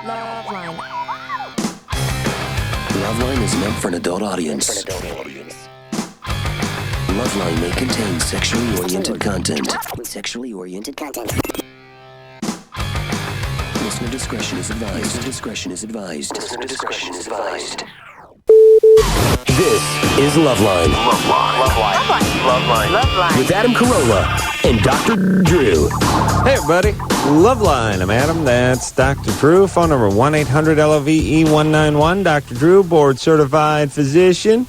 LoveLine. LoveLine is meant for an adult audience. LoveLine may contain sexually oriented content. Listener discretion is advised. This is LoveLine. LoveLine. With Adam Carolla and Dr. Drew. Hey, everybody. LoveLine. I'm Adam. That's Dr. Drew. Phone number 1-800-LOVE-191. Dr. Drew, board-certified physician,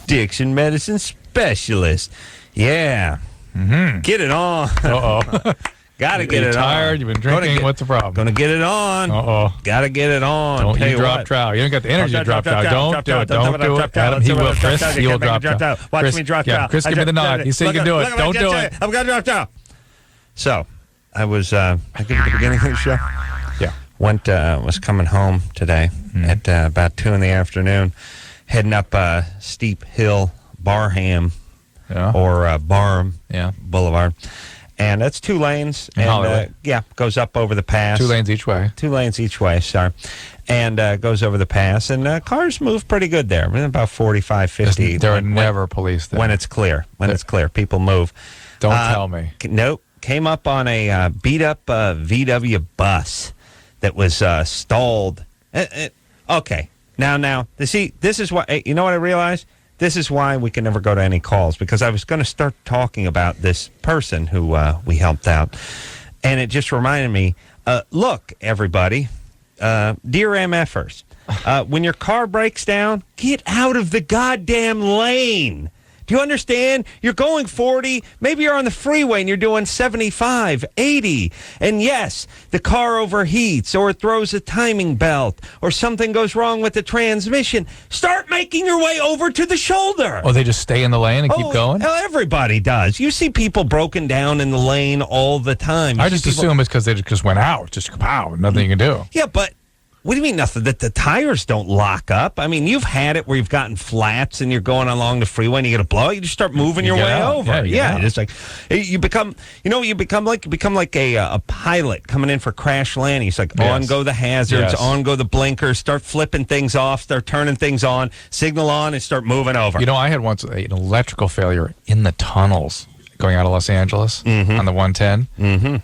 addiction medicine specialist. Yeah. Mm-hmm. Get it on. Uh-oh. Gotta get it tired? on. You've been drinking? What's the problem? Gonna get it on. Uh-oh. Gotta get it on. Don't you drop trout. You don't got the energy to drop trout. Don't do it. Don't do it. Adam, he will. Chris, he will drop trout. Watch me drop trout. Chris, give me the nod. He said you can do it. Don't do it. I'm gonna drop trout. So, I was, I give you the beginning of the show? Yeah. Was coming home today at about 2 in the afternoon, heading up steep hill, Barham, or Barham Boulevard. And that's 2 lanes. And goes up over the pass. 2 lanes each way. 2 lanes each way, sorry. And goes over the pass. And cars move pretty good there, about 45, 50. There are never police there. When it's clear. People move. Don't tell me. Nope. Came up on a beat-up VW bus that was stalled. Okay. Now, see, this is why, you know what I realized? This is why we can never go to any calls, because I was going to start talking about this person who we helped out, and it just reminded me, look, everybody, dear MFers, when your car breaks down, get out of the goddamn lane. Do you understand? You're going 40, maybe you're on the freeway and you're doing 75, 80, and yes, the car overheats or throws a timing belt or something goes wrong with the transmission. Start making your way over to the shoulder. Oh, they just stay in the lane and keep going? Everybody does. You see people broken down in the lane all the time. I just assume it's because they just went out. Just pow, nothing you can do. Yeah, but what do you mean nothing? That the tires don't lock up? I mean, you've had it where you've gotten flats and you're going along the freeway and you get a blowout. You just start moving your way over. Yeah, it's like you become like a pilot coming in for crash landing. It's like on go the hazards, on go the blinkers, start flipping things off, start turning things on, signal on, and start moving over. You know, I had once an electrical failure in the tunnels going out of Los Angeles on the 110. Mm-hmm.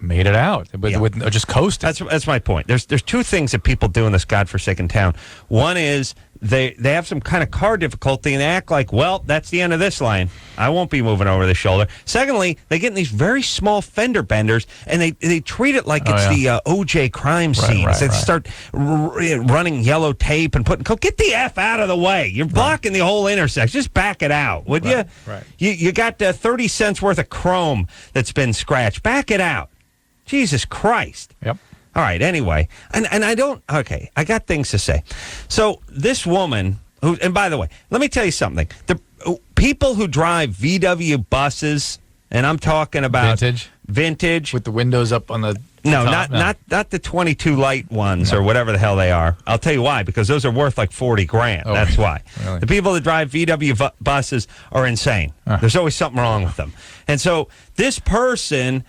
Made it out, with just coasting. That's my point. There's 2 things that people do in this godforsaken town. One is they have some kind of car difficulty and they act like, well, that's the end of this lane. I won't be moving over the shoulder. Secondly, they get in these very small fender benders and they treat it like it's the OJ crime scenes. They start running yellow tape and get the F out of the way. You're blocking the whole intersection. Just back it out, would you? Right. You got 30 cents worth of chrome that's been scratched. Back it out. Jesus Christ. Yep. All right, anyway. And I got things to say. So this woman, and by the way, let me tell you something. The people who drive VW buses, and I'm talking about vintage. With the windows up on the top, not the 22 light ones or whatever the hell they are. I'll tell you why, because those are worth like $40,000. Oh, that's why. Really? The people that drive VW buses are insane. There's always something wrong with them. And so this person,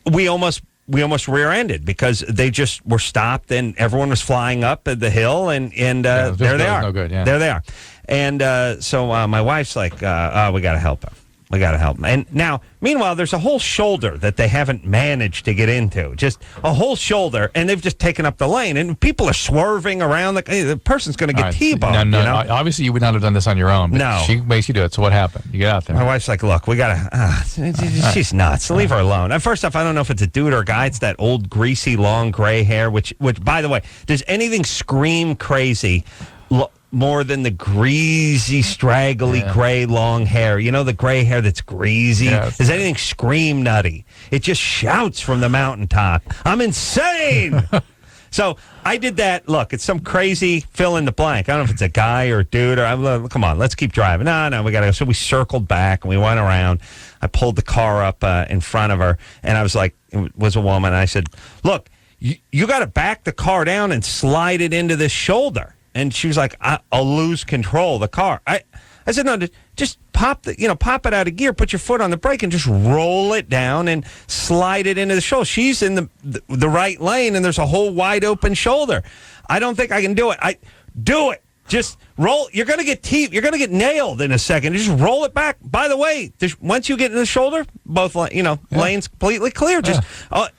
we almost rear-ended because they just were stopped and everyone was flying up the hill and there they are. No good, yeah. There they are. And so my wife's like, we got to help him. We got to help him. And now, meanwhile, there's a whole shoulder that they haven't managed to get into. Just a whole shoulder, and they've just taken up the lane. And people are swerving around. The person's going to get T-boned. No, you know? Obviously, you would not have done this on your own. But no. She makes you do it, so what happened? You get out there. My wife's like, look, we got to... she's nuts. Leave her alone. And first off, I don't know if it's a dude or a guy. It's that old, greasy, long gray hair, which by the way, does anything scream crazy more than the greasy, straggly, gray, long hair? You know, the gray hair that's greasy? Does anything scream nutty? It just shouts from the mountaintop, I'm insane! So I did that. Look, it's some crazy fill in the blank. I don't know if it's a guy or a dude or come on, let's keep driving. No, we got to go. So we circled back and we went around. I pulled the car up in front of her and I was like, it was a woman. I said, look, you got to back the car down and slide it into this shoulder. And she was like, I'll lose control of the car. I said, no, just pop it out of gear, put your foot on the brake, and just roll it down and slide it into the shoulder. She's in the right lane, and there's a whole wide open shoulder. I don't think I can do it. Do it. Just roll. You're going to get nailed in a second. Just roll it back. By the way, once you get in the shoulder, both lanes completely clear. Just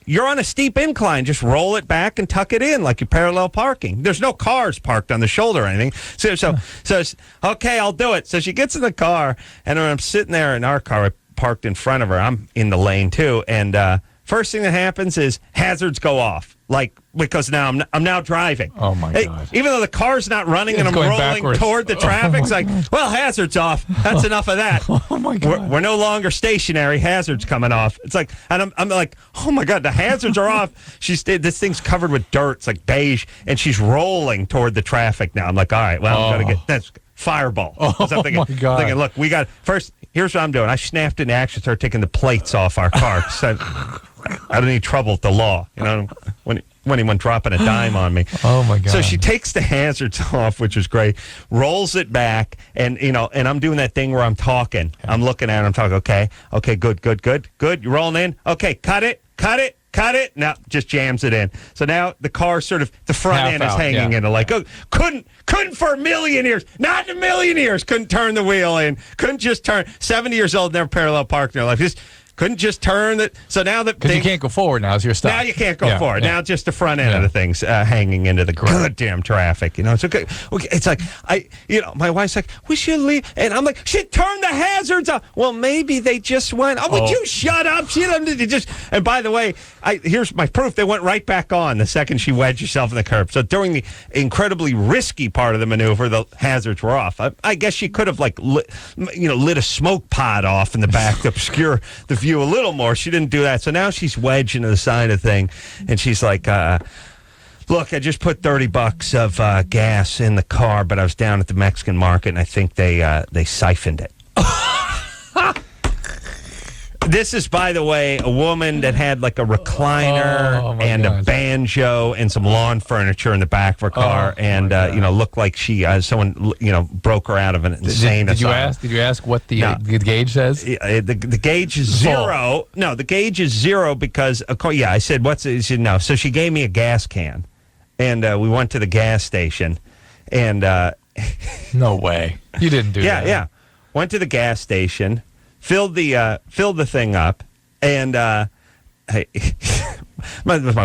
you're on a steep incline. Just roll it back and tuck it in like you're parallel parking. There's no cars parked on the shoulder or anything. So it's, okay, I'll do it. So she gets in the car, and when I'm sitting there in our car, I parked in front of her. I'm in the lane too, and first thing that happens is hazards go off. Because now I'm now driving. Oh my God! Even though the car's not running and I'm rolling backwards toward the traffic, it's like, well, hazards off. That's enough of that. Oh my God! We're no longer stationary. Hazards coming off. It's like, and I'm like, oh my God, the hazards are off. This thing's covered with dirt. It's like beige, and she's rolling toward the traffic now. I'm like, all right, well, I'm gonna get that's fireball. Oh So I'm thinking, my God! Look, we got first. Here's what I'm doing. I snapped into action, started taking the plates off our car. So I don't need trouble with the law. When anyone dropping a dime on me. Oh my God! So she takes the hazards off, which is great. Rolls it back, and and I'm doing that thing where I'm talking. I'm looking at her. I'm talking. Okay, good. You're rolling in. Okay, cut it. Now just jams it in. So now the car sort of the front Half end is out, hanging in. Like, couldn't for a million years. Not in a million years. Couldn't turn the wheel in. Couldn't just turn. 70 years old, never parallel parked in their life. Just couldn't just turn it. So now because you can't go forward now, so you're stuck. Now you can't go forward. Yeah. Now just the front end of the thing's hanging into the goddamn traffic. It's okay. It's like my wife's like, we should leave, and I'm like, shit, turn the hazards off. Well, maybe they just went. Oh, would you shut up? And by the way, here's my proof. They went right back on the second she wedged herself in the curb. So during the incredibly risky part of the maneuver, the hazards were off. I guess she could have lit a smoke pot off in the back to obscure the view a little more. She didn't do that. So now she's wedged into the side of the thing, and she's like, look, I just put $30 of gas in the car, but I was down at the Mexican market, and I think they siphoned it. This is, by the way, a woman that had like a recliner and a banjo and some lawn furniture in the back of her car, and looked like someone broke her out of an insane asylum. Did you ask what the gauge says? The gauge is zero. No, the gauge is zero because I said what's it? She said no. So she gave me a gas can, and we went to the gas station, and no way, you didn't do that. Yeah, went to the gas station. Filled the thing up, and my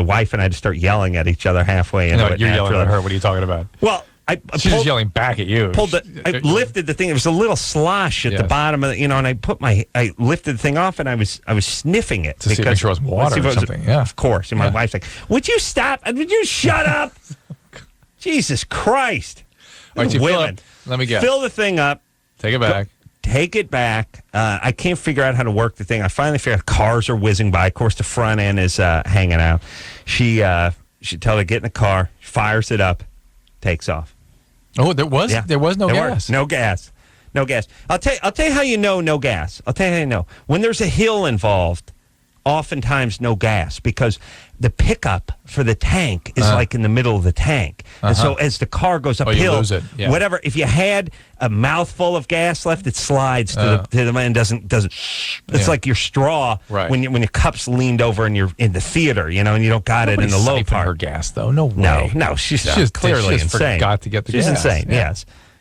wife and I just start yelling at each other halfway into it. You're yelling at her. What are you talking about? Well, she's just yelling back at you. I lifted the thing. It was a little slosh at the bottom of and I lifted the thing off, and I was sniffing it to see if it was water or something. Yeah, of course. And my wife's like, "Would you stop? Would you shut up?" Jesus Christ! All right, women. Let me guess. Fill the thing up. Take it back. Take it back. I can't figure out how to work the thing. I finally figured out cars are whizzing by. Of course, the front end is hanging out. She tell her to get in the car, fires it up, takes off. Oh, there was no gas. No gas. I'll tell you how you know no gas. I'll tell you how you know. When there's a hill involved, oftentimes no gas, because the pickup for the tank is like in the middle of the tank. And so as the car goes uphill, you lose it. Yeah. Whatever, if you had a mouthful of gas left, it slides to the end, doesn't it's like your straw when your cup's leaned over and you're in the theater, and you don't got it in the low part. Her gas though. No way. No, she's clearly insane. Forgot to get the gas. She's insane. Yeah.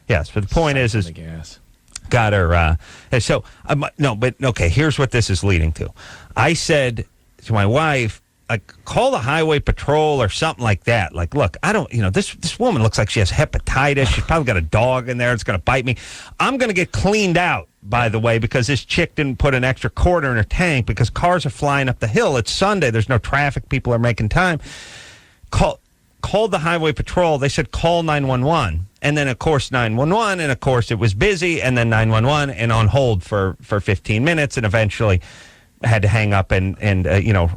Yes, but the point is the gas. Got her. So here's what this is leading to. I said to my wife, call the highway patrol or something like that. Like, look, I don't, this woman looks like she has hepatitis. She's probably got a dog in there. It's going to bite me. I'm going to get cleaned out, by the way, because this chick didn't put an extra quarter in her tank because cars are flying up the hill. It's Sunday. There's no traffic. People are making time. Called the highway patrol. They said, call 911. And then, of course, 911. And, of course, it was busy. And then 911 and on hold for 15 minutes. And eventually had to hang up and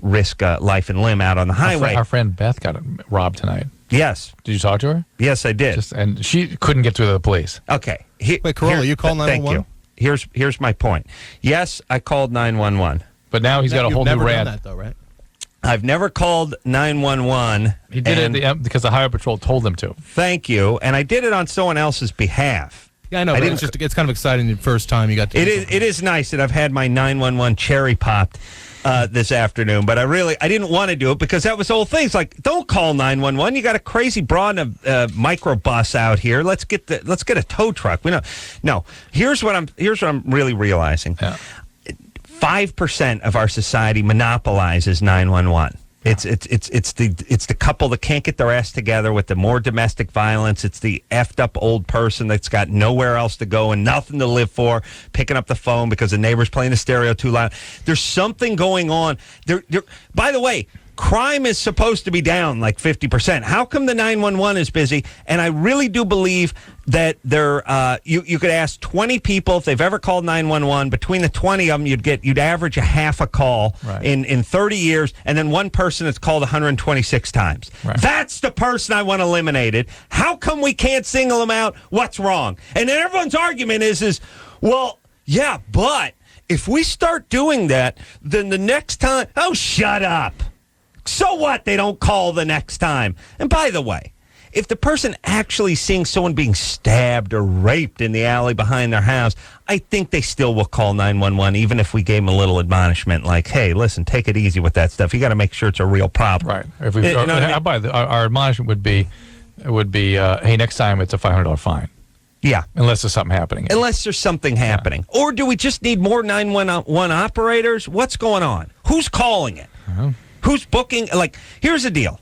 risk life and limb out on the highway. Our friend Beth got robbed tonight. Yes. Did you talk to her? Yes, I did. And she couldn't get to the police. Okay. Wait, Corolla, you called 911? Thank you. Here's my point. Yes, I called 911. But now he's got a whole new rant. You've never done that, though, right? I've never called 911. He did it because the highway patrol told him to. Thank you. And I did it on someone else's behalf. Yeah, I know. But it's kind of exciting the first time you got to. It is nice that I've had my 911 cherry popped this afternoon, but I didn't want to do it because that was the whole thing. It's like, don't call 911. You got a crazy broad microbus out here. Let's get a tow truck. No. Here's what I'm really realizing. 5% of our society monopolizes 911. It's the couple that can't get their ass together with the more domestic violence. It's the effed up old person that's got nowhere else to go and nothing to live for, picking up the phone because the neighbor's playing the stereo too loud. There's something going on. By the way, crime is supposed to be down like 50%. How come the 911 is busy? And I really do believe that you could ask 20 people if they've ever called 911. Between the 20 of them, you'd average a half a call in 30 years, and then one person that's called 126 times. Right. That's the person I want eliminated. How come we can't single them out? What's wrong? And then everyone's argument is well, yeah, but if we start doing that, then the next time, oh, shut up. So what? They don't call the next time. And by the way, if the person actually seeing someone being stabbed or raped in the alley behind their house, I think they still will call 911, even if we gave them a little admonishment like, hey, listen, take it easy with that stuff. You got to make sure it's a real problem. Right. If we, our admonishment would be, hey, next time it's a $500 fine. Yeah. Unless there's something happening. Unless there's something happening. Or do we just need more 911 operators? What's going on? Who's calling it? Who's booking? Like, here's the deal.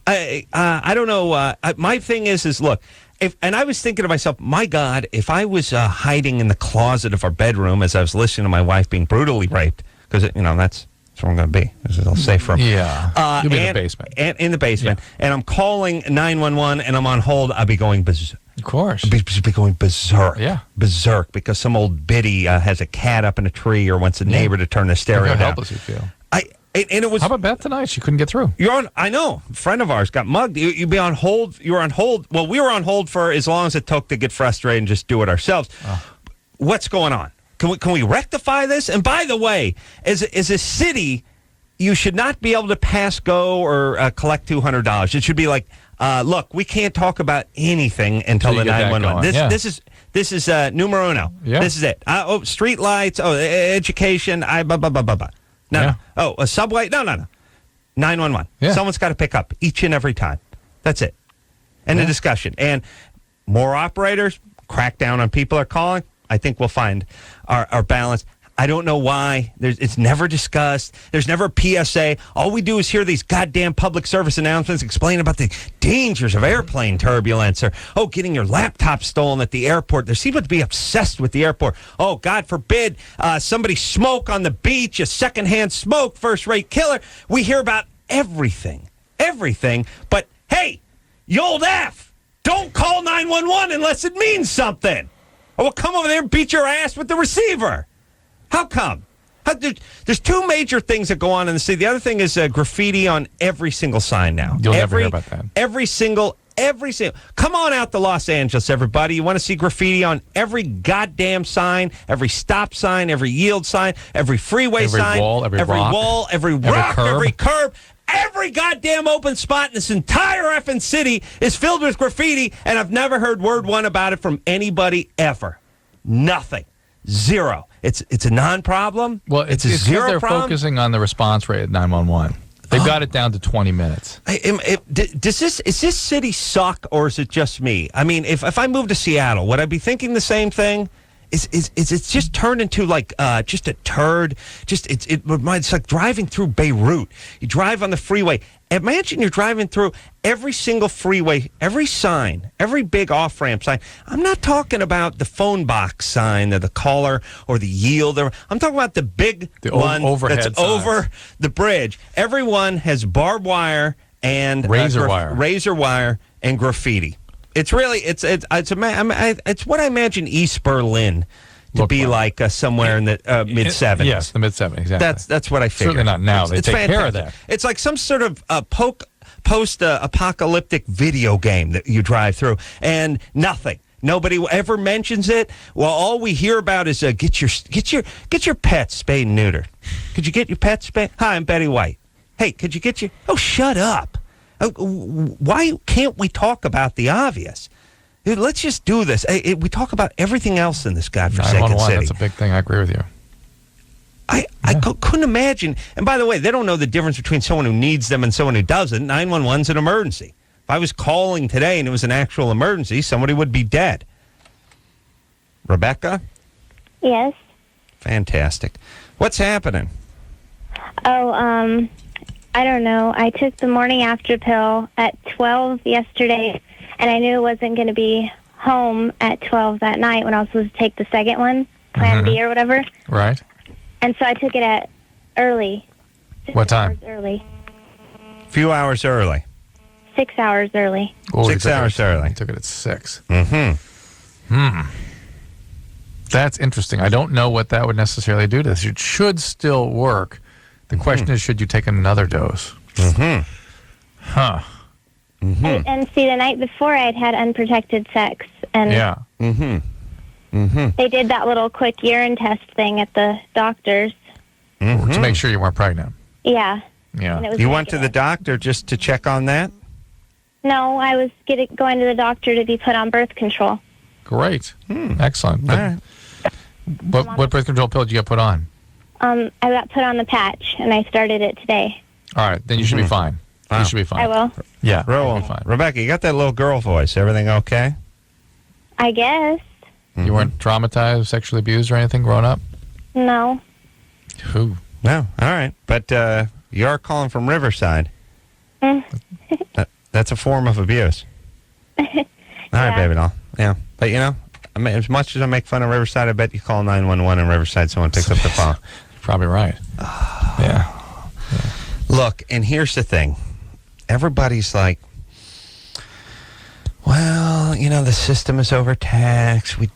I don't know. My thing is look, and I was thinking to myself, my God, if I was hiding in the closet of our bedroom as I was listening to my wife being brutally raped, because, that's where I'm going to be. This is a safe room. Yeah. You'll be in the basement. And in the basement. Yeah. And I'm calling 911 and I'm on hold. I'll be going berserk. Of course. I'll be going berserk. Yeah. Berserk because some old biddy has a cat up in a tree or wants a neighbor to turn the stereo down. How helpless you feel. And it was. How about Beth tonight? She couldn't get through. I know. A friend of ours got mugged. You'd be on hold. You were on hold. Well, we were on hold for as long as it took to get frustrated and just do it ourselves. What's going on? Can we rectify this? And by the way, as a city, you should not be able to pass go or collect $200. It should be like, look, we can't talk about anything until the 911. This is numero uno. Yeah. This is it. Street lights. Education. Blah blah blah blah blah. No. Oh, a subway? No. 911. Yeah. Someone's got to pick up each and every time. That's it. And the discussion. And more operators, crack down on people are calling. I think we'll find our balance. I don't know why. It's never discussed. There's never a PSA. All we do is hear these goddamn public service announcements explaining about the dangers of airplane turbulence or, getting your laptop stolen at the airport. They seem to be obsessed with the airport. Oh, God forbid somebody smoke on the beach, a secondhand smoke, first-rate killer. We hear about everything. But, hey, you old F, don't call 911 unless it means something. Or we'll come over there and beat your ass with the receiver. How come? There's two major things that go on in the city. The other thing is graffiti on every single sign now. You'll never hear about that. Every single. Come on out to Los Angeles, everybody. You want to see graffiti on every goddamn sign, every stop sign, every yield sign, every freeway sign, every wall, every rock, every curb. Every goddamn open spot in this entire effing city is filled with graffiti, and I've never heard word one about it from anybody ever. Nothing. Zero. It's a non-problem. Well, it's a zero they're problem. Focusing on the response rate at 911. They've got it down to 20 minutes. Is this city suck, or is it just me? I mean, if I moved to Seattle, would I be thinking the same thing? Is it's just turned into like just a turd? It's like driving through Beirut. You drive on the freeway. Imagine you're driving through every single freeway, every sign, every big off-ramp sign. I'm not talking about the phone box sign or the caller or the yield. I'm talking about the big one that's signs over the bridge. Everyone has barbed wire and razor wire and graffiti. It's really it's what I imagine East Berlin to be like somewhere in the mid-'70s. Yes, the mid-'70s, exactly. That's what I figure. Certainly not now. They take care of that. It's like some sort of post-apocalyptic video game that you drive through, and nothing. Nobody ever mentions it. Well, all we hear about is get your pets spayed and neutered. Could you get your pets spayed? Hi, I'm Betty White. Hey, could you get your... Oh, shut up. Why can't we talk about the obvious? Let's just do this. We talk about everything else in this godforsaken 911, city. that's a big thing. I agree with you. I couldn't imagine. And by the way, they don't know the difference between someone who needs them and someone who doesn't. 911's an emergency. If I was calling today and it was an actual emergency, somebody would be dead. Rebecca? Yes. Fantastic. What's happening? Oh, I don't know. I took the morning after pill at 12 yesterday, and I knew it wasn't going to be home at 12 that night when I was supposed to take the second one, Plan B or whatever. Right. And so I took it at early. What time? 6 hours early. Few hours early. 6 hours early. Oh, 6 hours early. I took it at 6. Mm-hmm. That's interesting. I don't know what that would necessarily do to this. It should still work. The question is, should you take another dose? Mm-hmm. Huh. Mm-hmm. And see, the night before I had had unprotected sex. And Yeah. Mm-hmm. Mm-hmm. they did that little quick urine test thing at the doctor's. To make sure you weren't pregnant. Yeah. Yeah. And it was You went to the negative. doctor just to check on that? No, I was going to the doctor to be put on birth control. Great. Excellent. All right. What birth control pill did you get put on? I got put on the patch, and I started it today. All right. Then you should be fine. Wow. You should be fine. I will. Yeah. You'll be fine. Rebecca, you got that little girl voice. Everything okay? I guess. You weren't traumatized, sexually abused, or anything growing up? No. Who? No. All right. But you are calling from Riverside. That's a form of abuse. All right, baby doll. Yeah. But, I mean, as much as I make fun of Riverside, I bet you call 911 in Riverside, someone picks up the phone. You're probably right. Yeah. Look, and here's the thing. Everybody's like, well, the system is overtaxed. We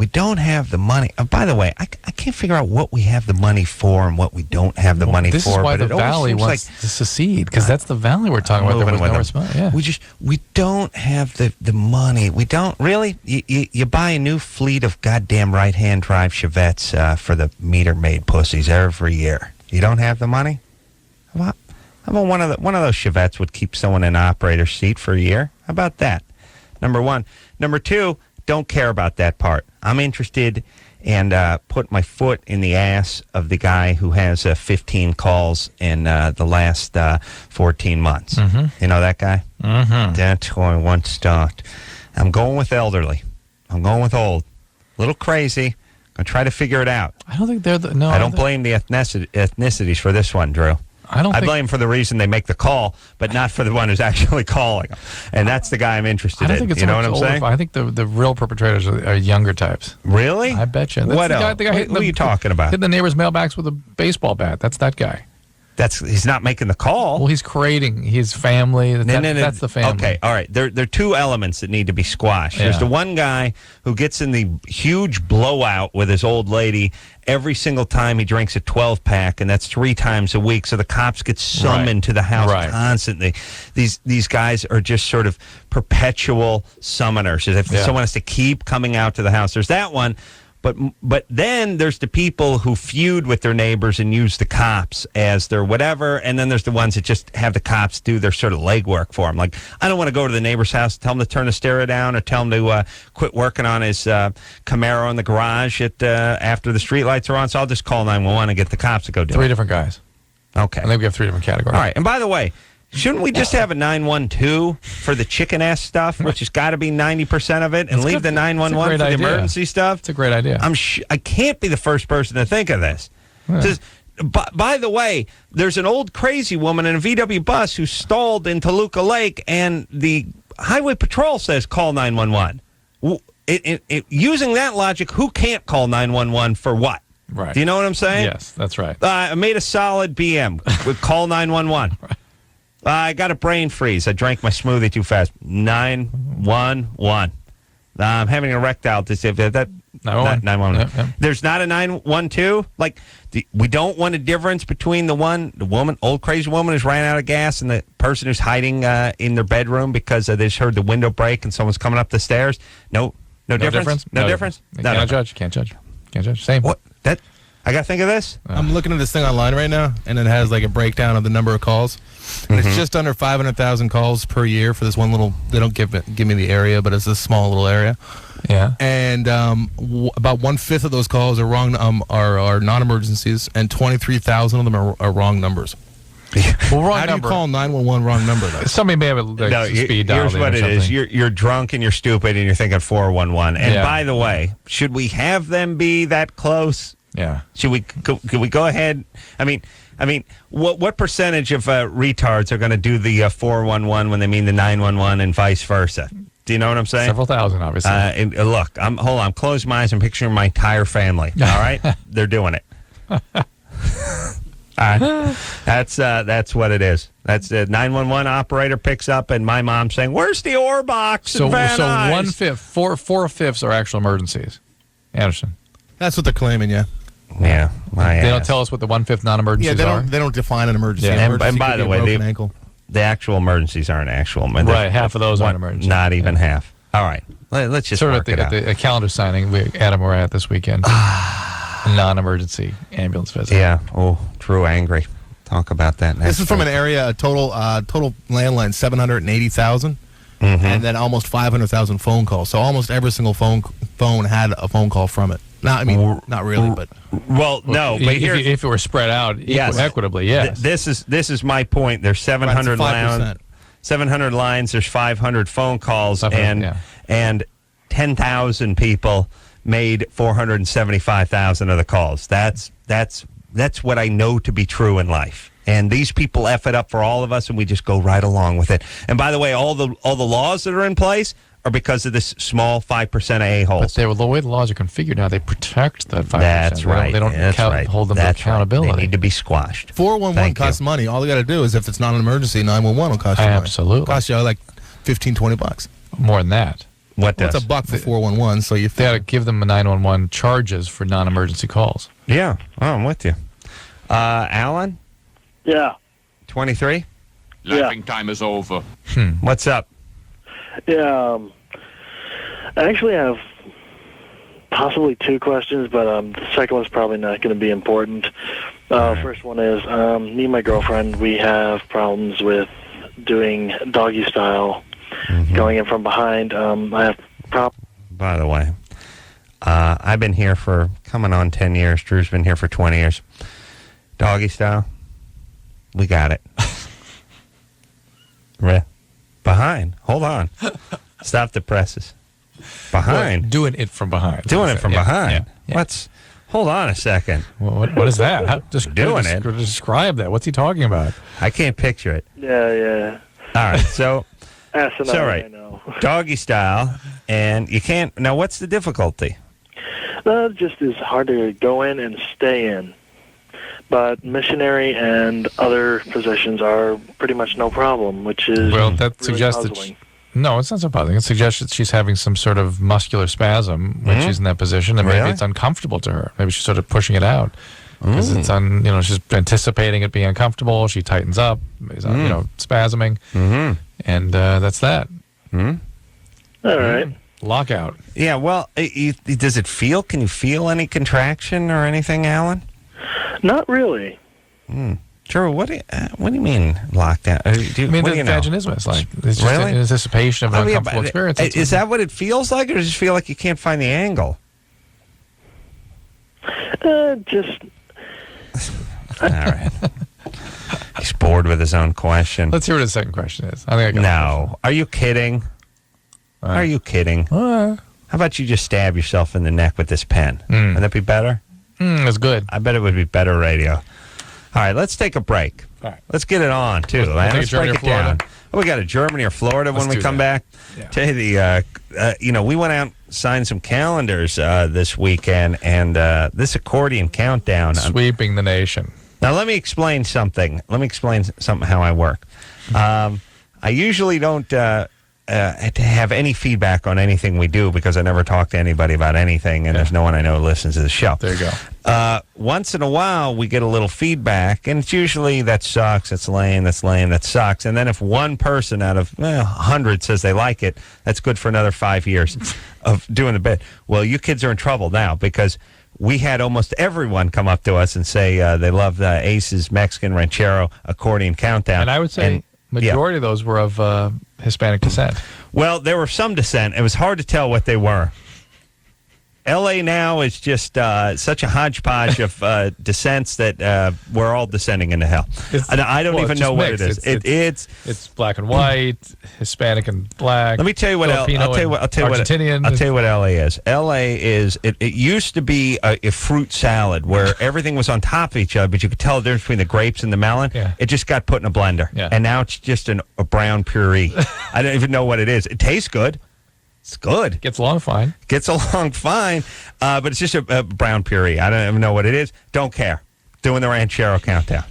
don't have the money. By the way, I can't figure out what we have the money for and what we don't have the money This for. is why but the it always Valley seems wants like to secede, because that's the Valley we're talking about. There was moving no with them. response. Yeah. We don't have the money. We don't really. You buy a new fleet of goddamn right-hand drive Chevettes for the meter-maid pussies every year. You don't have the money? How about one of those Chevettes would keep someone in an operator's seat for a year? How about that? Number one. Number two, don't care about that part. I'm interested in put my foot in the ass of the guy who has 15 calls in the last 14 months. You know that guy? Mm-hmm. That's who I want to start. I'm going with elderly. I'm going with old. A little crazy. I'm going to try to figure it out. I don't think they're the... No, I don't blame the ethnicities for this one, Drew. I blame for the reason they make the call, but not for the one who's actually calling. And that's the guy I'm interested I don't in. think it's You know so what I'm much saying? older. I think the real perpetrators are younger types. Really? I bet you. That's What the guy, else? the guy What are you talking about? Hit the neighbor's mailbox with a baseball bat. That's that guy. He's not making the call. Well, he's creating his family. That's the family. Okay, all right. There are two elements that need to be squashed. Yeah. There's the one guy who gets in the huge blowout with his old lady every single time he drinks a 12-pack, and that's 3 times a week. So the cops get summoned to the house constantly. These guys are just sort of perpetual summoners. As if someone has to keep coming out to the house. There's that one. But then there's the people who feud with their neighbors and use the cops as their whatever, and then there's the ones that just have the cops do their sort of legwork for them. Like, I don't want to go to the neighbor's house, tell him to turn the stereo down, or tell him to quit working on his Camaro in the garage after the streetlights are on, so I'll just call 911 and get the cops to go do it. 3 different guys. Okay. I think we have 3 different categories. All right, and by the way, shouldn't we just have a 912 for the chicken ass stuff, which has got to be 90% of it, and leave the 911 for the emergency stuff? It's a great idea. I can't be the first person to think of this. Yeah. By the way, there's an old crazy woman in a VW bus who stalled in Toluca Lake, and the highway patrol says call 911. Using that logic, who can't call 911 for what? Right. Do you know what I'm saying? Yes, that's right. I made a solid BM. Would call 911. Right. I got a brain freeze. I drank my smoothie too fast. 911. I'm having an erectile dysfunction. That 911. Yep. There's not a 912. Like, we don't want a difference between the woman, old crazy woman who's ran out of gas, and the person who's hiding in their bedroom because they just heard the window break and someone's coming up the stairs. No difference. No difference. Can't judge. Same. What? I got to think of this? I'm looking at this thing online right now, and it has like a breakdown of the number of calls. And it's just under 500,000 calls per year for this one little. They don't give me the area, but it's a small little area. Yeah. And about 1/5 of those calls are wrong. Are non-emergencies, and 23,000 of them are wrong numbers. Well, wrong How do number. you call 911 wrong number? Though? Somebody may have a speed dial. Here's what it is. You're drunk and you're stupid and you're thinking 411. And by the way, should we have them be that close? Yeah. Could we go ahead? I mean, what percentage of retards are going to do the 411 when they mean the 911 and vice versa? Do you know what I'm saying? Several thousand, obviously. Look, hold on. Close my eyes and picturing my entire family. All right, they're doing it. All right. That's what it is. That's the 911 operator picks up, and my mom's saying, "Where's the ore box?" So Van Nuys?" 1/5, 4/5 are actual emergencies. Anderson. That's what they're claiming. Yeah. Yeah, They don't tell us what the 1/5 non-emergencies are. They don't define an emergency. Yeah. Emergency And by could the be a way, broken ankle. the actual emergencies aren't actual. Right, half of those aren't emergencies. Not even half. All right, let's just Sort of work it out. at the calendar signing Adam were at this weekend. A non-emergency ambulance visit. Yeah. Oh, Drew angry. Talk about that next. This is from an area, a total landline 780,000, and then almost 500,000 phone calls. So almost every single phone had a phone call from it. Not really, but Well, no, but if it were spread out equitably, yes. This is my point. There's 700 lines. 700 lines. There's 500 phone calls, and 10,000 people made 475,000 of the calls. That's what I know to be true in life. And these people F it up for all of us, and we just go right along with it. And by the way, all the laws that are in place are because of this small 5% of a-holes. But the way the laws are configured now, they protect that 5%. That's right. They don't hold them to accountability. They need to be squashed. 411 costs money. All you got to do is, if it's not an emergency, 911 will cost you money. Absolutely. Cost you like $15-20. More than that. What does? It's $1 for 411, so you They ought to give them a 911 charges for non-emergency calls. Yeah. Oh, I'm with you. Alan? Yeah. 23? Laughing time is over. What's up? Yeah. I actually have possibly two questions, but the second one's probably not going to be important. First one is, me and my girlfriend, we have problems with doing doggy style, going in from behind. I have By the way, I've been here for coming on 10 years. Drew's been here for 20 years. Doggy style, we got it. Behind. Hold on. Stop the presses. Behind. Well, doing it from behind. Doing it from behind. Yeah. Hold on a second. Well, what is that? Doing it. Describe that. What's he talking about? I can't picture it. Yeah. All right, so Asinine, it's all right. I know. Doggy style, and you can't. Now, what's the difficulty? It just is hard to go in and stay in. But missionary and other positions are pretty much no problem, which is Well, that really suggests puzzling. No, it's not so puzzling. It suggests that she's having some sort of muscular spasm when she's in that position, and maybe it's uncomfortable to her. Maybe she's sort of pushing it out because it's she's anticipating it being uncomfortable. She tightens up, spasming, and that's that. All right. Lockout. Yeah. Well, does it feel? Can you feel any contraction or anything, Alan? Not really. Drew, what do you mean lockdown? I mean, the vaginismus, like it's just an anticipation of an uncomfortable experience. Is that what it feels like, or does it feel like you can't find the angle? Just. All right. He's bored with his own question. Let's hear what his second question is. I think I got No. Are you kidding? Are you kidding? How about you just stab yourself in the neck with this pen? Would that be better? That's good. I bet it would be better radio. All right, let's take a break. All right. Let's get it on, too. Let's break it down. We got a Germany or Florida when we come back. Yeah. Tell you we went out, signed some calendars this weekend, and this accordion countdown. Sweeping the nation. Now, let me explain something. How I work. I usually don't have any feedback on anything we do because I never talk to anybody about anything, and there's no one I know who listens to the show. There you go. Once in a while, we get a little feedback, and it's usually that sucks, that's lame, that sucks. And then if one person out of 100 says they like it, that's good for another 5 years of doing the bit. Well, you kids are in trouble now because we had almost everyone come up to us and say they love Ace's Mexican Ranchero Accordion Countdown. And I would say majority of those were of Hispanic descent. Well, there were some descent. It was hard to tell what they were. L.A. now is just such a hodgepodge of descents that we're all descending into hell. And I don't even know what it is. It's black and white, Hispanic and black. Let me tell you what I'll tell you what L.A. is. L.A. is it used to be a fruit salad where everything was on top of each other, but you could tell the difference between the grapes and the melon. Yeah. It just got put in a blender, and now it's just a brown puree. I don't even know what it is. It tastes good. It's good. Gets along fine. But it's just a brown puree. I don't even know what it is. Don't care. Doing the Ranchero Countdown.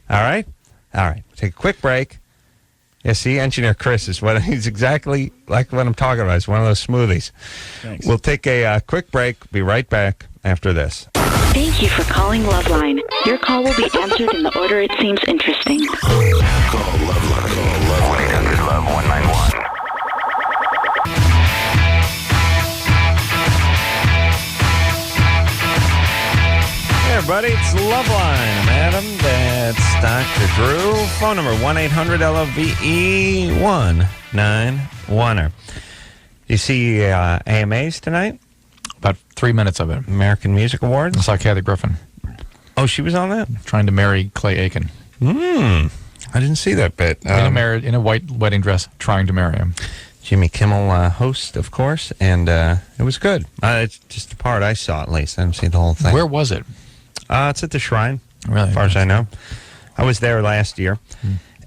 All right? All right. Take a quick break. Yeah, see, Engineer Chris he's exactly like what I'm talking about. It's one of those smoothies. Thanks. We'll take a quick break. Be right back after this. Thank you for calling LoveLine. Your call will be answered in the order it seems interesting. Call LoveLine. Call 1-800-LOVE-191. Hey, everybody, it's Loveline. I'm Adam. That's Dr. Drew. Phone number 1-800-LOVE-191. You see AMAs tonight? About 3 minutes of it. American Music Awards? I saw Kathy Griffin. Oh, she was on that? Trying to marry Clay Aiken. I didn't see that bit. In a white wedding dress, trying to marry him. Jimmy Kimmel host, of course, and it was good. It's just the part I saw, at least. I didn't see the whole thing. Where was it? It's at the Shrine, really, as far as I know. I was there last year,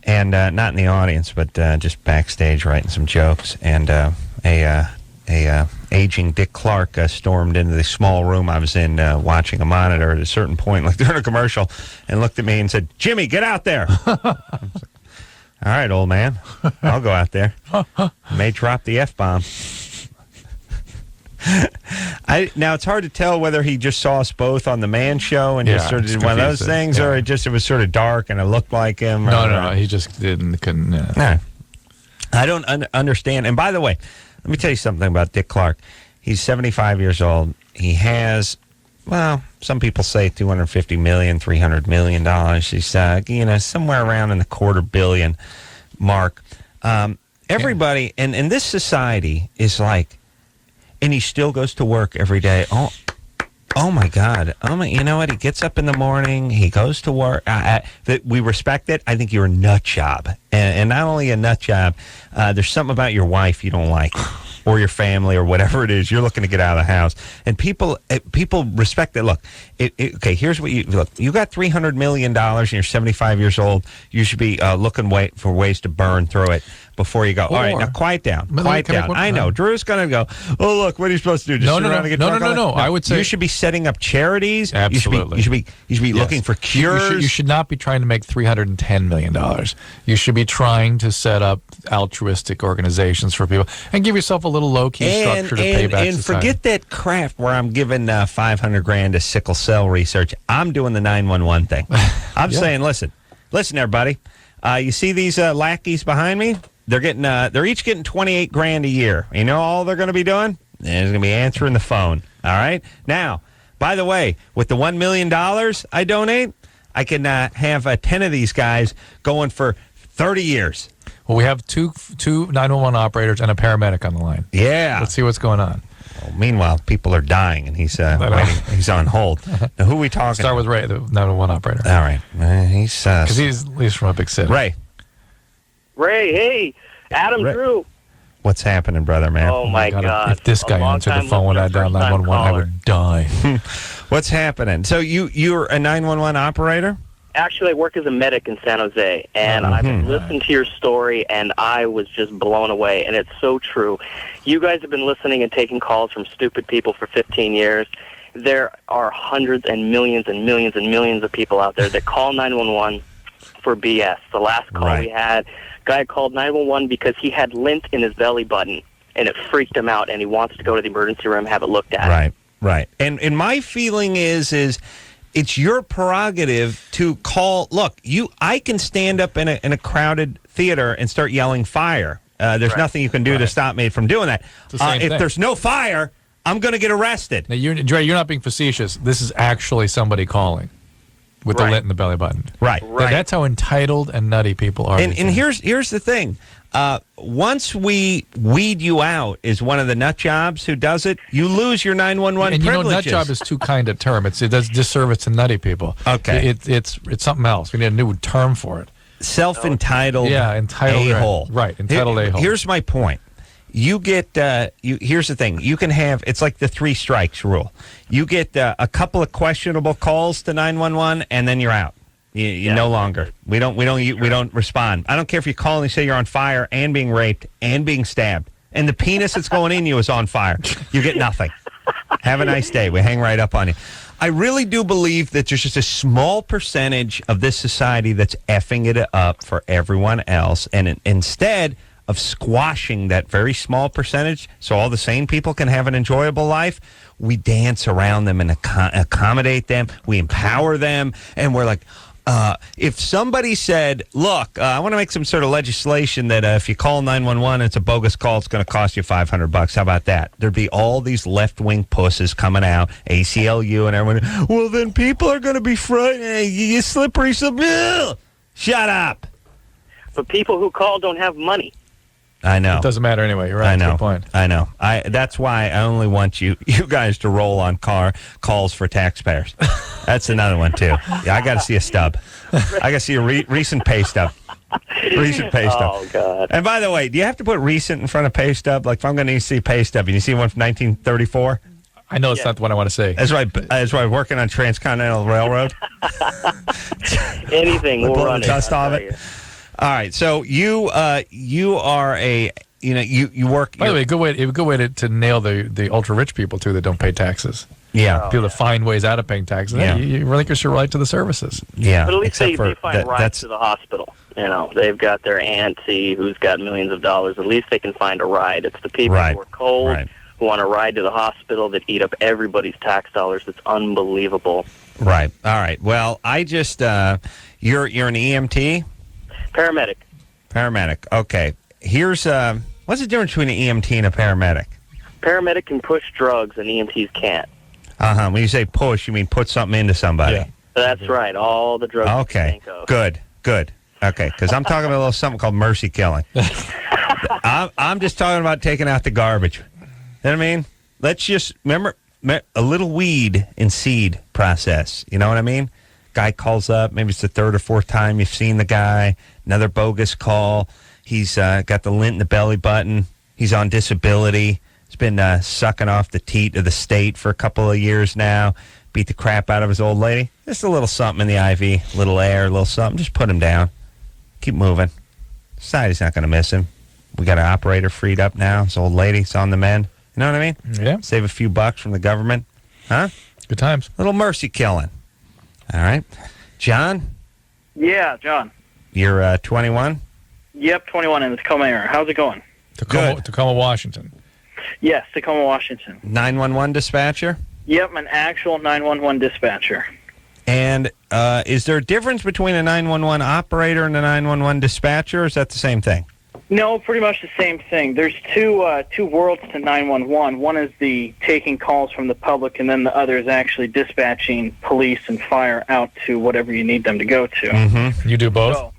and not in the audience, but just backstage writing some jokes. And a aging Dick Clark stormed into the small room I was in watching a monitor at a certain point, like during a commercial, and looked at me and said, "Jimmy, get out there." All right, old man, I'll go out there. May drop the F-bomb. Now it's hard to tell whether he just saw us both on the Man Show and just sort of did one of those things, or it was sort of dark and it looked like him. No, he just couldn't. No. I don't understand. And by the way, let me tell you something about Dick Clark. He's 75 years old. He has, well, some people say $250 million, $300 million. He's somewhere around in the $250 million mark. Everybody in this society is like. And he still goes to work every day. Oh my God. You know what? He gets up in the morning. He goes to work. We respect it. I think you're a nut job. And not only a nut job, there's something about your wife you don't like. Or your family or whatever it is. You're looking to get out of the house. And people respect it. Look, okay, here's what you look. You got $300 million and you're 75 years old. You should be looking for ways to burn through it before you go. All right, now quiet down. Quiet down. I know. Drew's going to go, oh, look, what are you supposed to do? Just sit around and get drunk? No. I would say you should be setting up charities. Absolutely. You should be looking for cures. You should not be trying to make $310 million. You should be trying to set up altruistic organizations for people and give yourself a little low-key structure to pay back and society. Forget that crap where I'm giving $500,000 to sickle cell research. I'm doing the 911 thing. I'm saying, listen, everybody. You see these lackeys behind me? They're each getting $28,000 a year. You know all they're going to be doing? They're going to be answering the phone. All right. Now, by the way, with the $1 million I donate, I can have 10 of these guys going for 30 years. Well, we have two 911 operators and a paramedic on the line. Yeah. Let's see what's going on. Well, meanwhile, people are dying, and he's waiting. He's on hold. Now, who are we talking Start with Ray, the 911 operator. All right. Because he's from a big city. Ray. Ray, hey. Adam Drew. What's happening, brother, man? Oh, my God. If this guy answered the phone when I dialed 911, I would die. What's happening? So you're a 911 operator? Actually, I work as a medic in San Jose, and I've been listening to your story, and I was just blown away, and it's so true. You guys have been listening and taking calls from stupid people for 15 years. There are hundreds and millions and millions and millions of people out there that call 911 for BS. The last call we had, guy called 911 because he had lint in his belly button, and it freaked him out, and he wants to go to the emergency room, have it looked at. Right. And my feeling is it's your prerogative to call. Look, I can stand up in a crowded theater and start yelling fire. There's nothing you can do to stop me from doing that. It's the same thing. If there's no fire, I'm going to get arrested. Now, Dre, you're not being facetious. This is actually somebody calling with the lint in the belly button. Right. That's how entitled and nutty people are. And here's the thing. Once we weed you out is one of the nut jobs who does it, you lose your 911 and privileges. nut job is too kind a term. It does disservice to nutty people. Okay. It's something else. We need a new term for it. Self-entitled entitled a-hole. Right, entitled a-hole. Here's my point. You get, here's the thing. You can have, it's like the 3 strikes rule. You get a couple of questionable calls to 911 and then you're out. You no longer. We don't respond. I don't care if you call and you say you're on fire and being raped and being stabbed, and the penis that's going in you is on fire. You get nothing. Have a nice day. We hang right up on you. I really do believe that there's just a small percentage of this society that's effing it up for everyone else, and instead of squashing that very small percentage so all the sane people can have an enjoyable life, we dance around them and accommodate them. We empower them, and we're like, if somebody said, look, I want to make some sort of legislation that if you call 911 and it's a bogus call, it's going to cost you $500. How about that? There'd be all these left-wing pusses coming out, ACLU and everyone. Well, then people are going to be frightened. You slippery. Shut up. But people who call don't have money. I know. It doesn't matter anyway. You're right. I know. Good point. I know. That's why I only want you guys to roll on calls for taxpayers. That's another one too. Yeah, I got to see a stub. I got to see a recent pay stub. Recent pay stub. Oh God. And by the way, do you have to put recent in front of pay stub? Like if I'm going to see pay stub, and you see one from 1934. I know it's not the one I want to see. That's right. That's why I'm working on Transcontinental Railroad. Anything. We'll blow run the dust off it. All right, so you are a you work. By the way, a good way to nail the ultra rich people too that don't pay taxes. Yeah, people that find ways out of paying taxes. Yeah, you relinquish your right to the services. Yeah, but at least they find rides to the hospital. You know, they've got their auntie who's got millions of dollars. At least they can find a ride. It's the people who are cold, who want a ride to the hospital that eat up everybody's tax dollars. It's unbelievable. Right. All right. Well, I just you're an EMT. Paramedic. Okay. Here's what's the difference between an EMT and a paramedic? Paramedic can push drugs and EMTs can't. When you say push, you mean put something into somebody. Yeah. That's right. All the drugs. Okay. Good. Okay. Because I'm talking about a little something called mercy killing. I'm just talking about taking out the garbage. You know what I mean? Let's just remember a little weed and seed process. You know what I mean? Guy calls up, maybe it's the 3rd or 4th time you've seen the guy, another bogus call. He's got the lint in the belly button. He's on disability. He's been sucking off the teat of the state for a couple of years now. Beat the crap out of his old lady. Just a little something in the IV, a little air, a little something. Just put him down. Keep moving. Society's not going to miss him. We got an operator freed up now. His old lady's on the mend. You know what I mean? Yeah. Save a few bucks from the government. Huh? Good times. Little mercy killing. All right. John? Yeah, John. You're 21? Yep, 21 in the Tacoma area. How's it going? Tacoma, Washington. Yes, Tacoma, Washington. 911 dispatcher? Yep, I'm an actual 911 dispatcher. And is there a difference between a 911 operator and a 911 dispatcher, or is that the same thing? No, pretty much the same thing. There's two worlds to 911. One is the taking calls from the public, and then the other is actually dispatching police and fire out to whatever you need them to go to. Mm-hmm. You do both? So,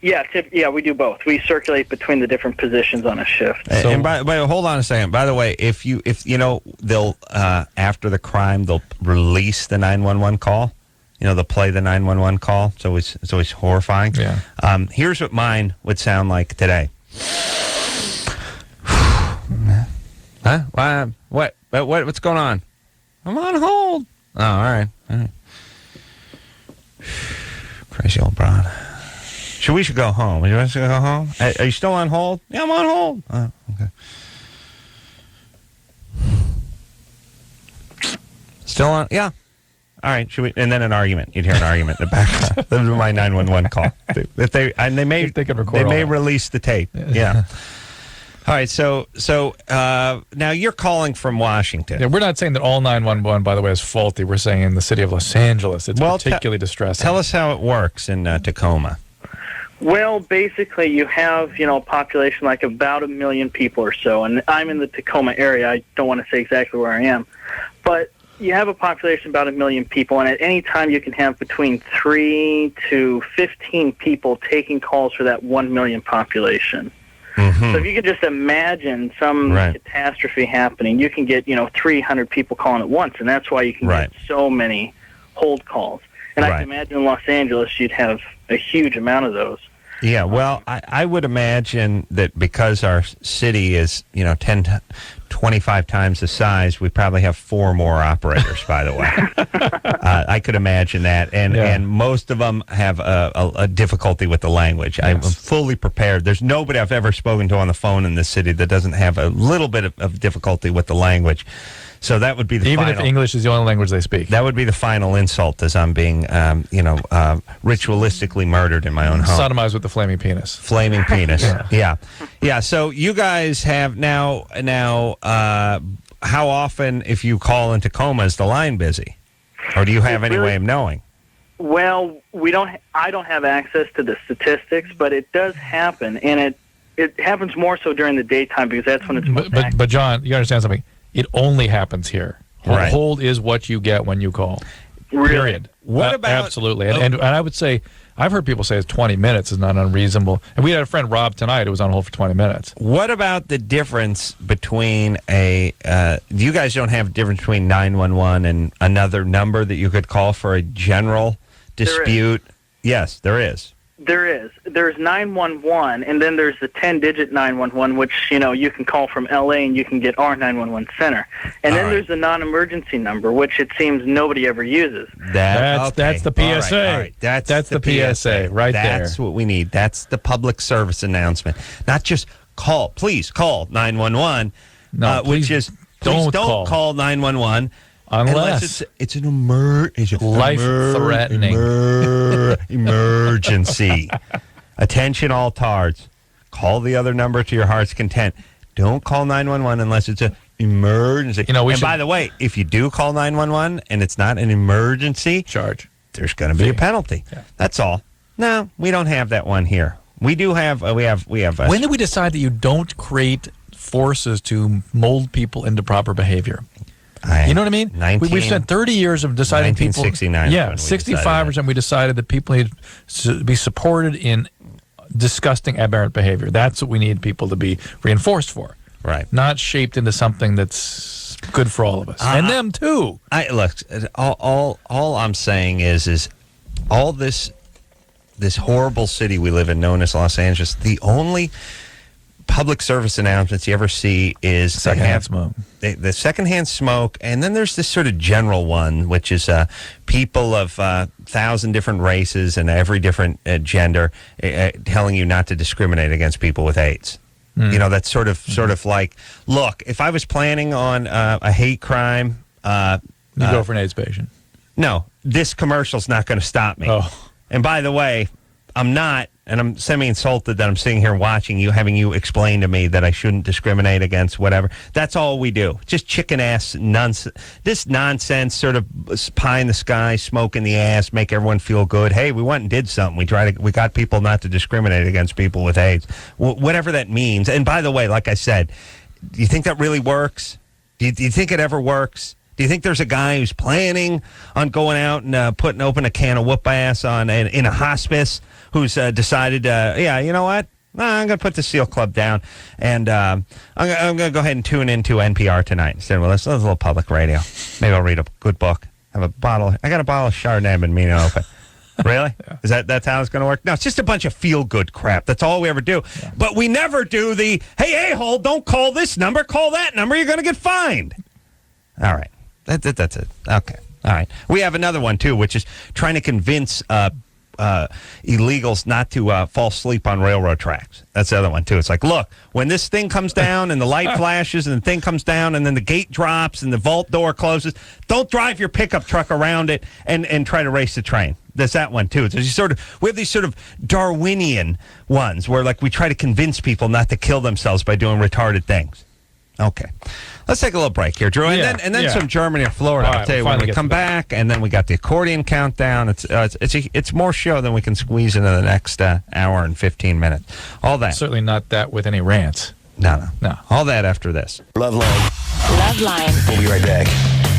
yeah, we do both. We circulate between the different positions on a shift. And by hold on a second. By the way, if you know, they'll after the crime they'll release the 911 call. You know, they'll play the 911 call. It's always horrifying. Yeah. Here's what mine would sound like today. Huh? Why? What? What's going on? I'm on hold. Oh, all right. Crazy old broad. We should go home. You want us to go home? Are you still on hold? Yeah, I'm on hold. Oh, okay. Still on? Yeah. All right. Should we? And then an argument. You'd hear an argument in the background. That was my 911 call. They may release the tape. Yeah. All right. So now you're calling from Washington. Yeah, we're not saying that all 911, by the way, is faulty. We're saying in the city of Los Angeles, it's particularly distressing. Tell us how it works in Tacoma. Well, basically, you have, a population like about 1 million people or so, and I'm in the Tacoma area. I don't want to say exactly where I am, but you have a population about 1 million people, and at any time you can have between 3 to 15 people taking calls for that 1 million population. Mm-hmm. So if you could just imagine some catastrophe happening, you can get, 300 people calling at once, and that's why you can get so many hold calls. And I can imagine in Los Angeles you'd have a huge amount of those. Yeah, well, I would imagine that because our city is, 25 times the size, we probably have 4 more operators, by the way. I could imagine that. And most of them have a difficulty with the language. Yes. I'm fully prepared. There's nobody I've ever spoken to on the phone in this city that doesn't have a little bit of difficulty with the language. So that would be the Even if English is the only language they speak. That would be the final insult as I'm being, ritualistically murdered in my own home. Sodomized with the flaming penis. Flaming penis. Yeah. So you guys have now, how often, if you call in Tacoma, is the line busy? Or do you have any way of knowing? Well, I don't have access to the statistics, but it does happen, and it happens more so during the daytime because that's when it's most active. But John, you understand something. It only happens here. Right. Hold is what you get when you call. Really? Period. What about... Absolutely. And I would say, I've heard people say 20 minutes is not unreasonable. And we had a friend, Rob, tonight, who was on hold for 20 minutes. What about the difference between you guys don't have a difference between 911 and another number that you could call for a general dispute? Yes, there is. There is. There's 911, and then there's the 10-digit 911, which, you can call from L.A. and you can get our 911 center. And then there's the non-emergency number, which it seems nobody ever uses. That's the PSA. All right. That's the PSA right there. That's what we need. That's the public service announcement. Not just please call 911, which is please don't call 911. Unless it's an life-threatening emergency. Attention all tards. Call the other number to your heart's content. Don't call 911 unless it's an emergency. By the way, if you do call 911 and it's not an emergency, charge. There's going to be a penalty. Yeah. That's all. No, we don't have that one here. We do have. We have. When did we decide that you don't create forces to mold people into proper behavior? You know what I mean? We've spent 30 years of deciding 1969 people. Yeah, 65%. We decided that people need to be supported in disgusting, aberrant behavior. That's what we need people to be reinforced for. Right. Not shaped into something that's good for all of us and them too. Look, all I'm saying is all this horrible city we live in, known as Los Angeles. The only public service announcements you ever see is secondhand smoke. The secondhand smoke, and then there's this sort of general one, which is people of 1,000 different races and every different gender telling you not to discriminate against people with AIDS. That's sort of like, look, if I was planning on a hate crime, you go for an AIDS patient. No, this commercial's not going to stop me. Oh. And by the way, I'm not. And I'm semi-insulted that I'm sitting here watching you, having you explain to me that I shouldn't discriminate against whatever. That's all we do. Just chicken-ass nonsense. This nonsense, sort of pie in the sky, smoke in the ass, make everyone feel good. Hey, we went and did something. We got people not to discriminate against people with AIDS. Whatever that means. And by the way, like I said, do you think that really works? Do you think it ever works? Do you think there's a guy who's planning on going out and open a can of whoop ass in a hospice who's decided, you know what? I'm going to put the SEAL Club down, and I'm going to go ahead and tune into NPR tonight instead. Well, let's a little public radio. Maybe I'll read a good book. I got a bottle of Chardonnay I've been meaning to open. Really? Yeah. That's how it's going to work? No, it's just a bunch of feel-good crap. That's all we ever do. Yeah. But we never do the, hey, a-hole, don't call this number, call that number, you're going to get fined. All right. That's it. Okay. All right. We have another one, too, which is trying to convince illegals not to fall asleep on railroad tracks. That's the other one, too. It's like, look, when this thing comes down and the light flashes and the thing comes down and then the gate drops and the vault door closes, don't drive your pickup truck around it and try to race the train. There's that one, too. We have these sort of Darwinian ones where, like, we try to convince people not to kill themselves by doing retarded things. Okay. Let's take a little break here, Drew, and then some Germany or Florida. All right, I'll tell you we'll when we come back, and then we got the accordion countdown. It's more show than we can squeeze into the next hour and 15 minutes. All that. Certainly not that with any rants. No. All that after this. LoveLine. LoveLine. We'll be right back.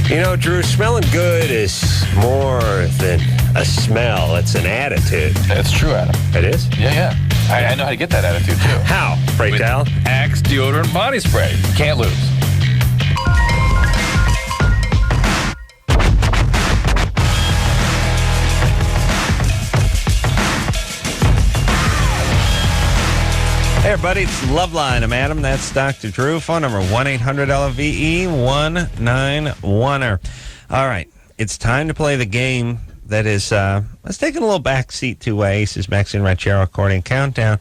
You know, Drew, smelling good is more than a smell. It's an attitude. That's true, Adam. It is? Yeah. I know how to get that attitude, too. How? Break down. Axe deodorant body spray. Can't lose. Hey, everybody, it's LoveLine. I'm Adam. That's Dr. Drew. Phone number 1-800-LVE-191er. All right, it's time to play the game that is, let's take a little backseat to Ace's Mexican Ranchero Accordion Countdown,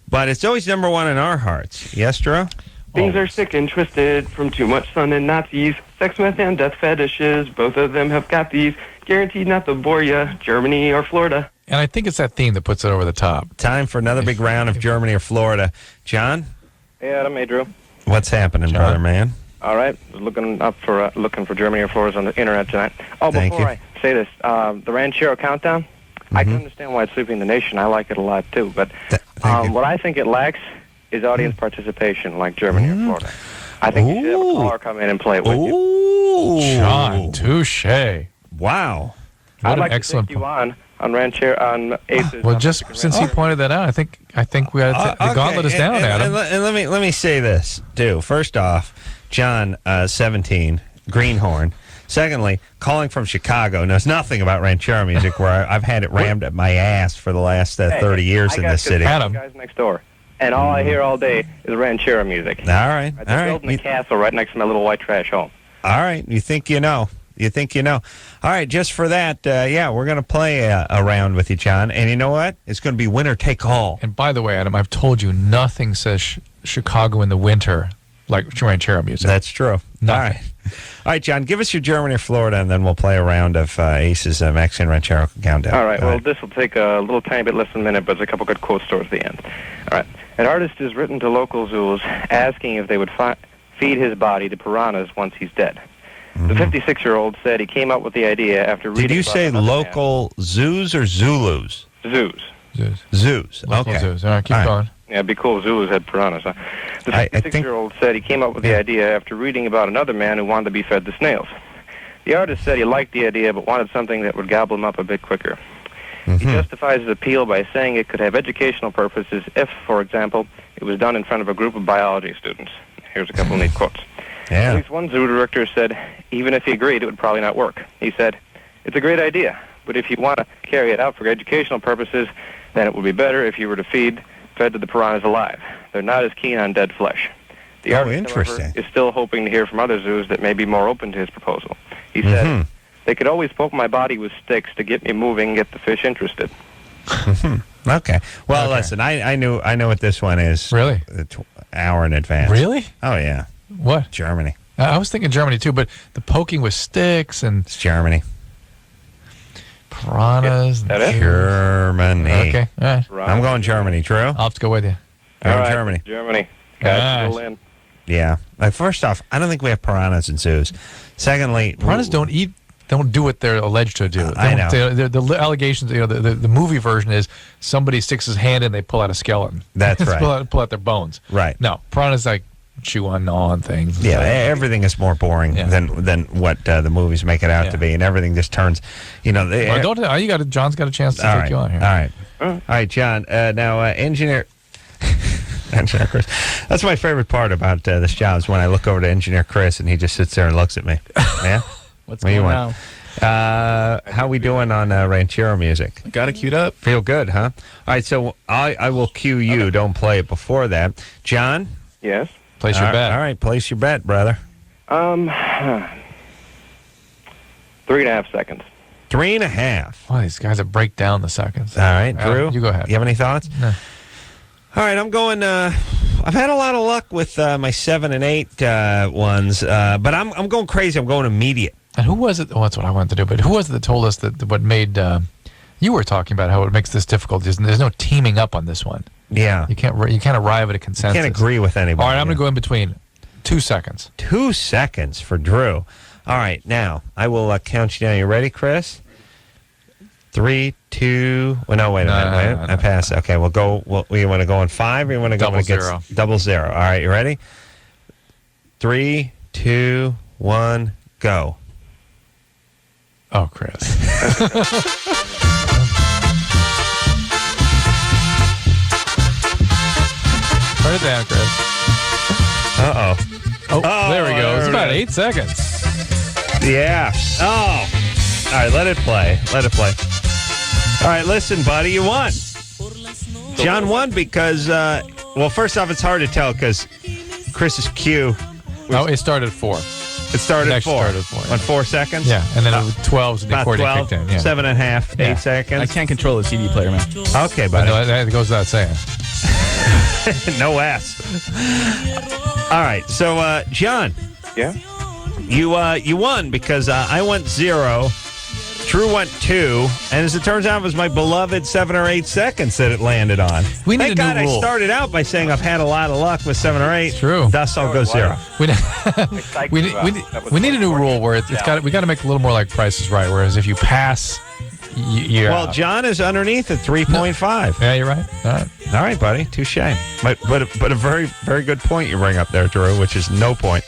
but it's always number one in our hearts. Yes, Drew? Things are sick and twisted from too much sun and Nazis. Sex, meth, and death fetishes. Both of them have got these. Guaranteed not to bore ya. Germany or Florida. And I think it's that theme that puts it over the top. Time for another big round of Germany or Florida. John? Hey, Adam. Hey, Drew. What's happening, brother, man? All right. Looking for Germany or Florida on the internet tonight. Oh, Thank before you. I say this, the Ranchero Countdown, I can understand why it's sweeping the nation. I like it a lot, too. But what I think it lacks is audience participation like Germany or Florida. I think you should have a caller come in and play it with you. John, touche. Wow. What I'd like an excellent to take you on Ranchero, on Aces. Well, just since he pointed that out, I think we got the gauntlet is down, Adam. And let me say this, too. First off, John, 17, Greenhorn. Secondly, calling from Chicago, knows nothing about ranchero music, where I've had it rammed at my ass for the last 30 years in this city. Adam, guys next door, and all I hear all day is ranchero music. All right, all right. Building a castle right next to my little white trash home. All right, you think you know. You think you know. All right, just for that, we're going to play a round with you, John. And you know what? It's going to be winner take all. And by the way, Adam, I've told you nothing says Chicago in the winter like ranchero music. That's true. Nothing. All right, John, give us your Germany or Florida, and then we'll play a round of Ace's Mexican Ranchero Countdown. All right, this will take a little tiny bit less than a minute, but there's a couple good quotes towards the end. All right. An artist has written to local zoos asking if they would feed his body to piranhas once he's dead. The 56-year-old said he came up with the idea after reading. Did you say local zoos or Zulus? Zoos. Zoos. Local Okay. zoos. All right, keep going. Yeah, it'd be cool if Zulus had piranhas, huh? The 56-year-old said he came up with the idea after reading about another man who wanted to be fed the snails. The artist said he liked the idea but wanted something that would gobble him up a bit quicker. He justifies his appeal by saying it could have educational purposes if, for example, it was done in front of a group of biology students. Here's a couple of neat quotes. Yeah. At least one zoo director said, even if he agreed, it would probably not work. He said, it's a great idea, but if you want to carry it out for educational purposes, then it would be better if you were to fed to the piranhas alive. They're not as keen on dead flesh. The artist, however, is still hoping to hear from other zoos that may be more open to his proposal. He said, they could always poke my body with sticks to get me moving and get the fish interested. Okay. Well, listen, I knew what this one is. Really? Hour in advance. Really? Oh, yeah. What? Germany. I was thinking Germany, too, but the poking with sticks and... It's Germany. Piranhas. Germany. Okay, all right. I'm going Germany, Drew. I'll have to go with you. Germany. Germany. Guys, in. Yeah. First off, I don't think we have piranhas in zoos. Secondly... Piranhas don't do what they're alleged to do. I know. The allegations, the movie version is somebody sticks his hand in, they pull out a skeleton. That's right. pull out their bones. Right. No, piranhas chew on, gnaw on things. Yeah, everything is more boring than what the movies make it out to be, and everything just turns, John's got a chance to take you on here. All right, John. Now, engineer. Engineer Chris. That's my favorite part about this job is when I look over to Engineer Chris and he just sits there and looks at me. Yeah. What's going on? How we doing on ranchero music? Got it queued up. Feel good, huh? All right, so I will cue you. Okay. Don't play it before that. John? Yes? Place your bet. All right, place your bet, brother. 3.5 seconds. 3.5. Oh, these guys that break down the seconds. All right, Drew? You go ahead. You have any thoughts? No. All right, I'm going. I've had a lot of luck with my 7 and 8 ones, but I'm going crazy. I'm going immediate. And who was it? Oh, that's what I wanted to do. But who was it that told us that what made you were talking about how it makes this difficult? There's no teaming up on this one. Yeah, you can't arrive at a consensus. You can't agree with anybody. All right, I'm going to go in between. 2 seconds. 2 seconds for Drew. All right, now I will count you down. You ready, Chris? 3, 2. Well, no, wait a minute. I passed. Okay, we'll go. We want to go on 5, or you want to go double zero? Double zero. All right, you ready? 3, 2, 1, go. Oh, Chris. Turn it down, Chris. Uh-oh. Oh, there we go. It's about 8 seconds. Yeah. Oh. All right, let it play. Let it play. All right, listen, buddy, you won. John won because, well, first off, it's hard to tell because Chris's cue. It started at 4. It started at 4. Started at 4. On 4 seconds? Yeah, and then it was 12 and the accordion 12, kicked in. Yeah. 7.5, 8 seconds. I can't control the CD player, man. Okay, buddy. That goes without saying. No ass. All right, so John. Yeah? You won because I went 0. Drew went 2, and as it turns out, it was my beloved 7 or 8 seconds that it landed on. We need Thank a new God rule. I started out by saying I've had a lot of luck with 7 or 8. True. Thus, I'll go 0. We need a new rule where we got to make it a little more like Price is Right. Whereas if you pass, you're Well, out. John is underneath at 3.5. Yeah, you're right. All right, buddy. Touche. But a very, very good point you bring up there, Drew, which is no point.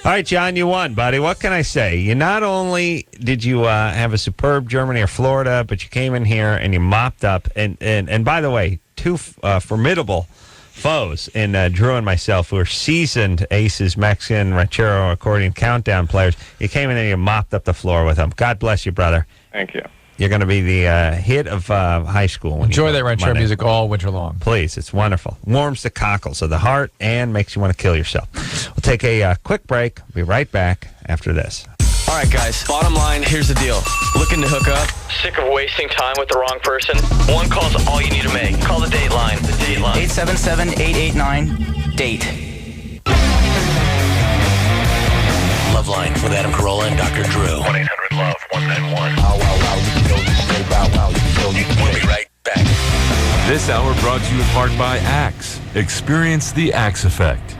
All right, John, you won, buddy. What can I say? You not only did you have a superb Germany or Florida, but you came in here and you mopped up. And by the way, 2 formidable foes in Drew and myself, who are seasoned aces, Mexican, ranchero, accordion, countdown players. You came in and you mopped up the floor with them. God bless you, brother. Thank you. You're going to be the hit of high school. When Enjoy that ranchero music all winter long. Please, it's wonderful. Warms the cockles of the heart and makes you want to kill yourself. We'll take a quick break. We'll be right back after this. All right, guys. Bottom line, here's the deal. Looking to hook up? Sick of wasting time with the wrong person? One call's all you need to make. Call the Dateline. The Dateline. 877-889-DATE. LoveLine with Adam Carolla and Dr. Drew. 1-800-LOVE-191. We'll be right back. This hour brought to you in part by Axe. Experience the Axe effect.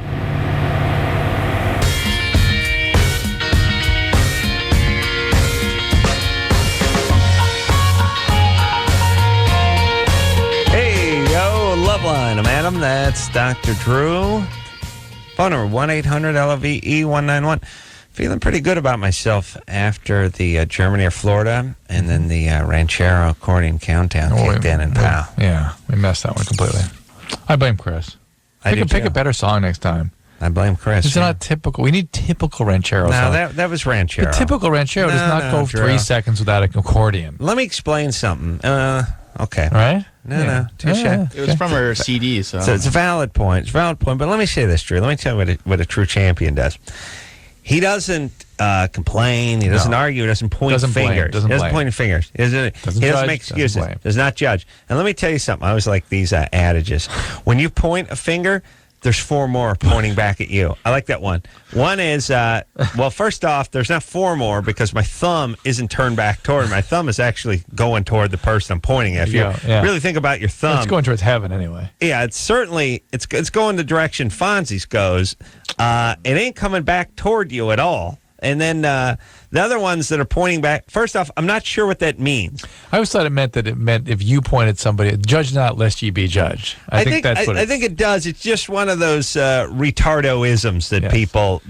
Hey, yo, LoveLine. I'm Adam. That's Dr. Drew. Phone number 1-800-LOVE-191. Feeling pretty good about myself after the Germany or Florida, and then the Ranchero accordion countdown kicked in and pow. Yeah, we messed that one completely. I blame Chris. Pick a better song next time. I blame Chris. It's not typical. We need typical ranchero. No, that was ranchero. The typical ranchero does not go 3 seconds without an accordion. Let me explain something. Okay. Right? No, touche. It was from her CD, so it's a valid point. It's a valid point. But let me say this, Drew. Let me tell you what a true champion does. He doesn't complain. He doesn't argue. He doesn't point fingers. He doesn't point fingers. He doesn't make excuses. Does not judge. And let me tell you something. I always like these adages. When you point a finger, there's 4 more pointing back at you. I like that one. One is, well, first off, there's not 4 more because my thumb isn't turned back toward me. My thumb is actually going toward the person I'm pointing at. If you really think about your thumb. It's going towards heaven anyway. Yeah, it's certainly, it's going the direction Fonzie's goes. It ain't coming back toward you at all. And then the other ones that are pointing back, first off, I'm not sure what that means. I always thought it meant if you pointed somebody, judge not lest ye be judged. I think that's what I think it does. It's just one of those retardo-isms that people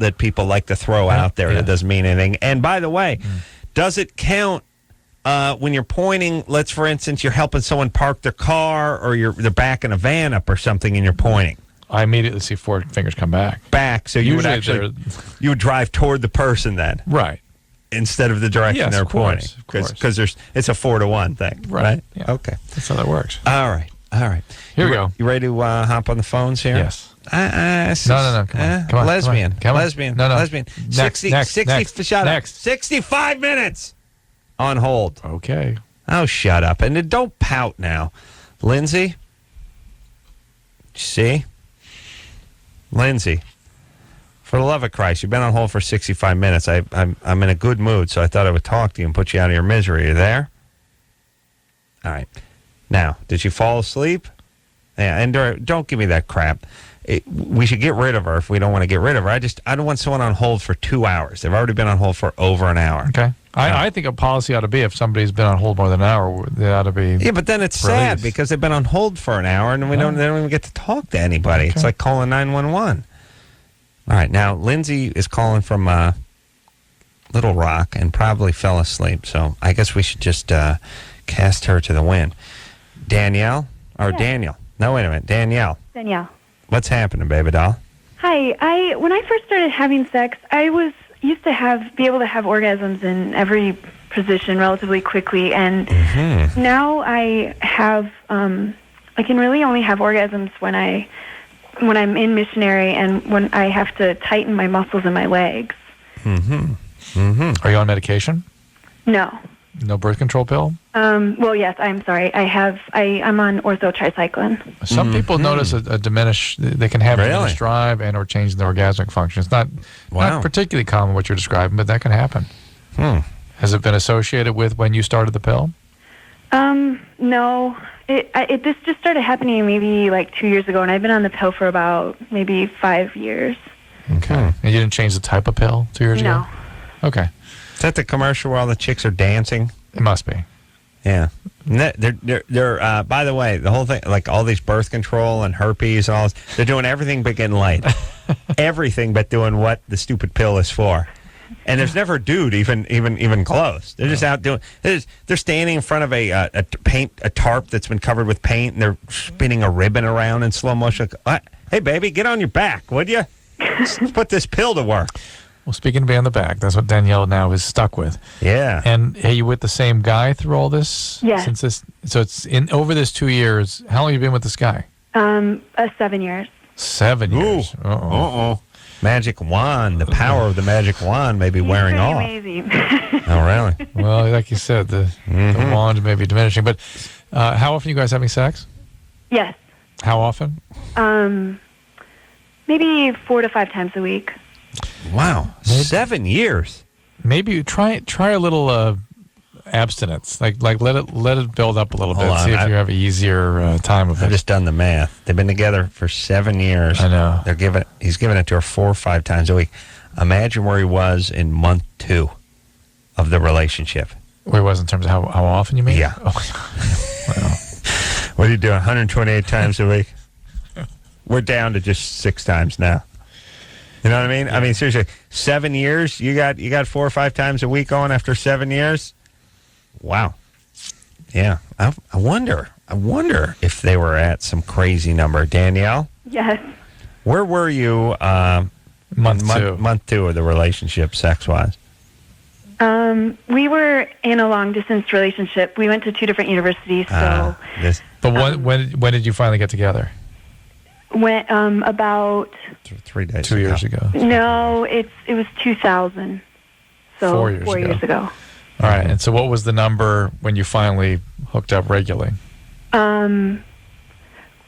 like to throw out there that doesn't mean anything. And by the way, does it count when you're pointing, let's for instance, you're helping someone park their car or they're backing a van up or something and you're pointing? I immediately see 4 fingers come back. So you would drive toward the person then, right? Instead of the direction they're pointing, because it's a 4-to-1 thing, right? Yeah. Okay, that's how that works. All right. Here we go. You ready to hop on the phones here? Yes. No. Come on. Lesbian. Come on. Lesbian. No. Lesbian. Next. 60. Shut up. 65 minutes on hold. Okay. Oh, shut up. And then don't pout now. Lindsay? See? Lindsay, for the love of Christ, you've been on hold for 65 minutes. I'm in a good mood, so I thought I would talk to you and put you out of your misery. Are you there? All right. Now, did you fall asleep? Yeah, and don't give me that crap. We should get rid of her if we don't want to get rid of her. I don't want someone on hold for 2 hours. They've already been on hold for over an hour. Okay. I think a policy ought to be if somebody's been on hold more than an hour, they ought to be. Yeah, but then it's sad because they've been on hold for an hour and they don't even get to talk to anybody. Okay. It's like calling 911. All right, now Lindsay is calling from Little Rock and probably fell asleep. So I guess we should just cast her to the wind. Danielle or Daniel? No, wait a minute, Danielle. Danielle. What's happening, baby doll? Hi. When I first started having sex, I used to be able to have orgasms in every position relatively quickly, and now I have I can really only have orgasms when I'm in missionary and when I have to tighten my muscles in my legs. Are you on medication? No. No birth control pill? Well, yes, I'm sorry. I'm on ortho-tricycline. Some people notice a they can have diminished drive and or change in the orgasmic function. It's not particularly common what you're describing, but that can happen. Has it been associated with when you started the pill? No. This just started happening maybe like 2 years ago, and I've been on the pill for about maybe 5 years. Okay. And you didn't change the type of pill 2 years ago? No. Okay. Is that the commercial where all the chicks are dancing? It must be. Yeah. They're by the way, the whole thing, like all these birth control and herpes and all this, they're doing everything but getting laid. Everything but doing what the stupid pill is for. And there's never a dude even close. They're just out doing. They're standing in front of a tarp that's been covered with paint, and they're spinning a ribbon around in slow motion. Hey, baby, get on your back, would you? Let's put this pill to work. Well, speaking of being on the back, that's what Danielle now is stuck with. Yeah. And are you with the same guy through all this? Yeah. So it's over this 2 years. How long have you been with this guy? 7 years. 7 years. Magic wand, the power of the magic wand may be wearing off. Amazing. Oh, really? Well, like you said, the wand may be diminishing. But how often are you guys having sex? Yes. How often? Maybe 4 to 5 times a week. Wow, 7 years. Maybe try a little abstinence. Like let it build up a little bit. See if you have an easier time of it. I've just done the math. They've been together for 7 years. I know. He's giving it to her 4 or 5 times a week. Imagine where he was in month 2 of the relationship. Where he was in terms of how often you mean? Yeah. Well. What are you doing? 128 times a week. We're down to just 6 times now. You know what I mean? I mean, seriously, 7 years. You got 4 or 5 times a week going after 7 years. Wow. Yeah. I wonder if they were at some crazy number. Danielle? Yes. Where were you month 2 of the relationship, sex-wise? We were in a long-distance relationship. We went to 2 different universities. So. But when did you finally get together? About 3 days 2 years ago. No, it was 2000. So 4 years ago. All right. And so what was the number when you finally hooked up regularly? Well,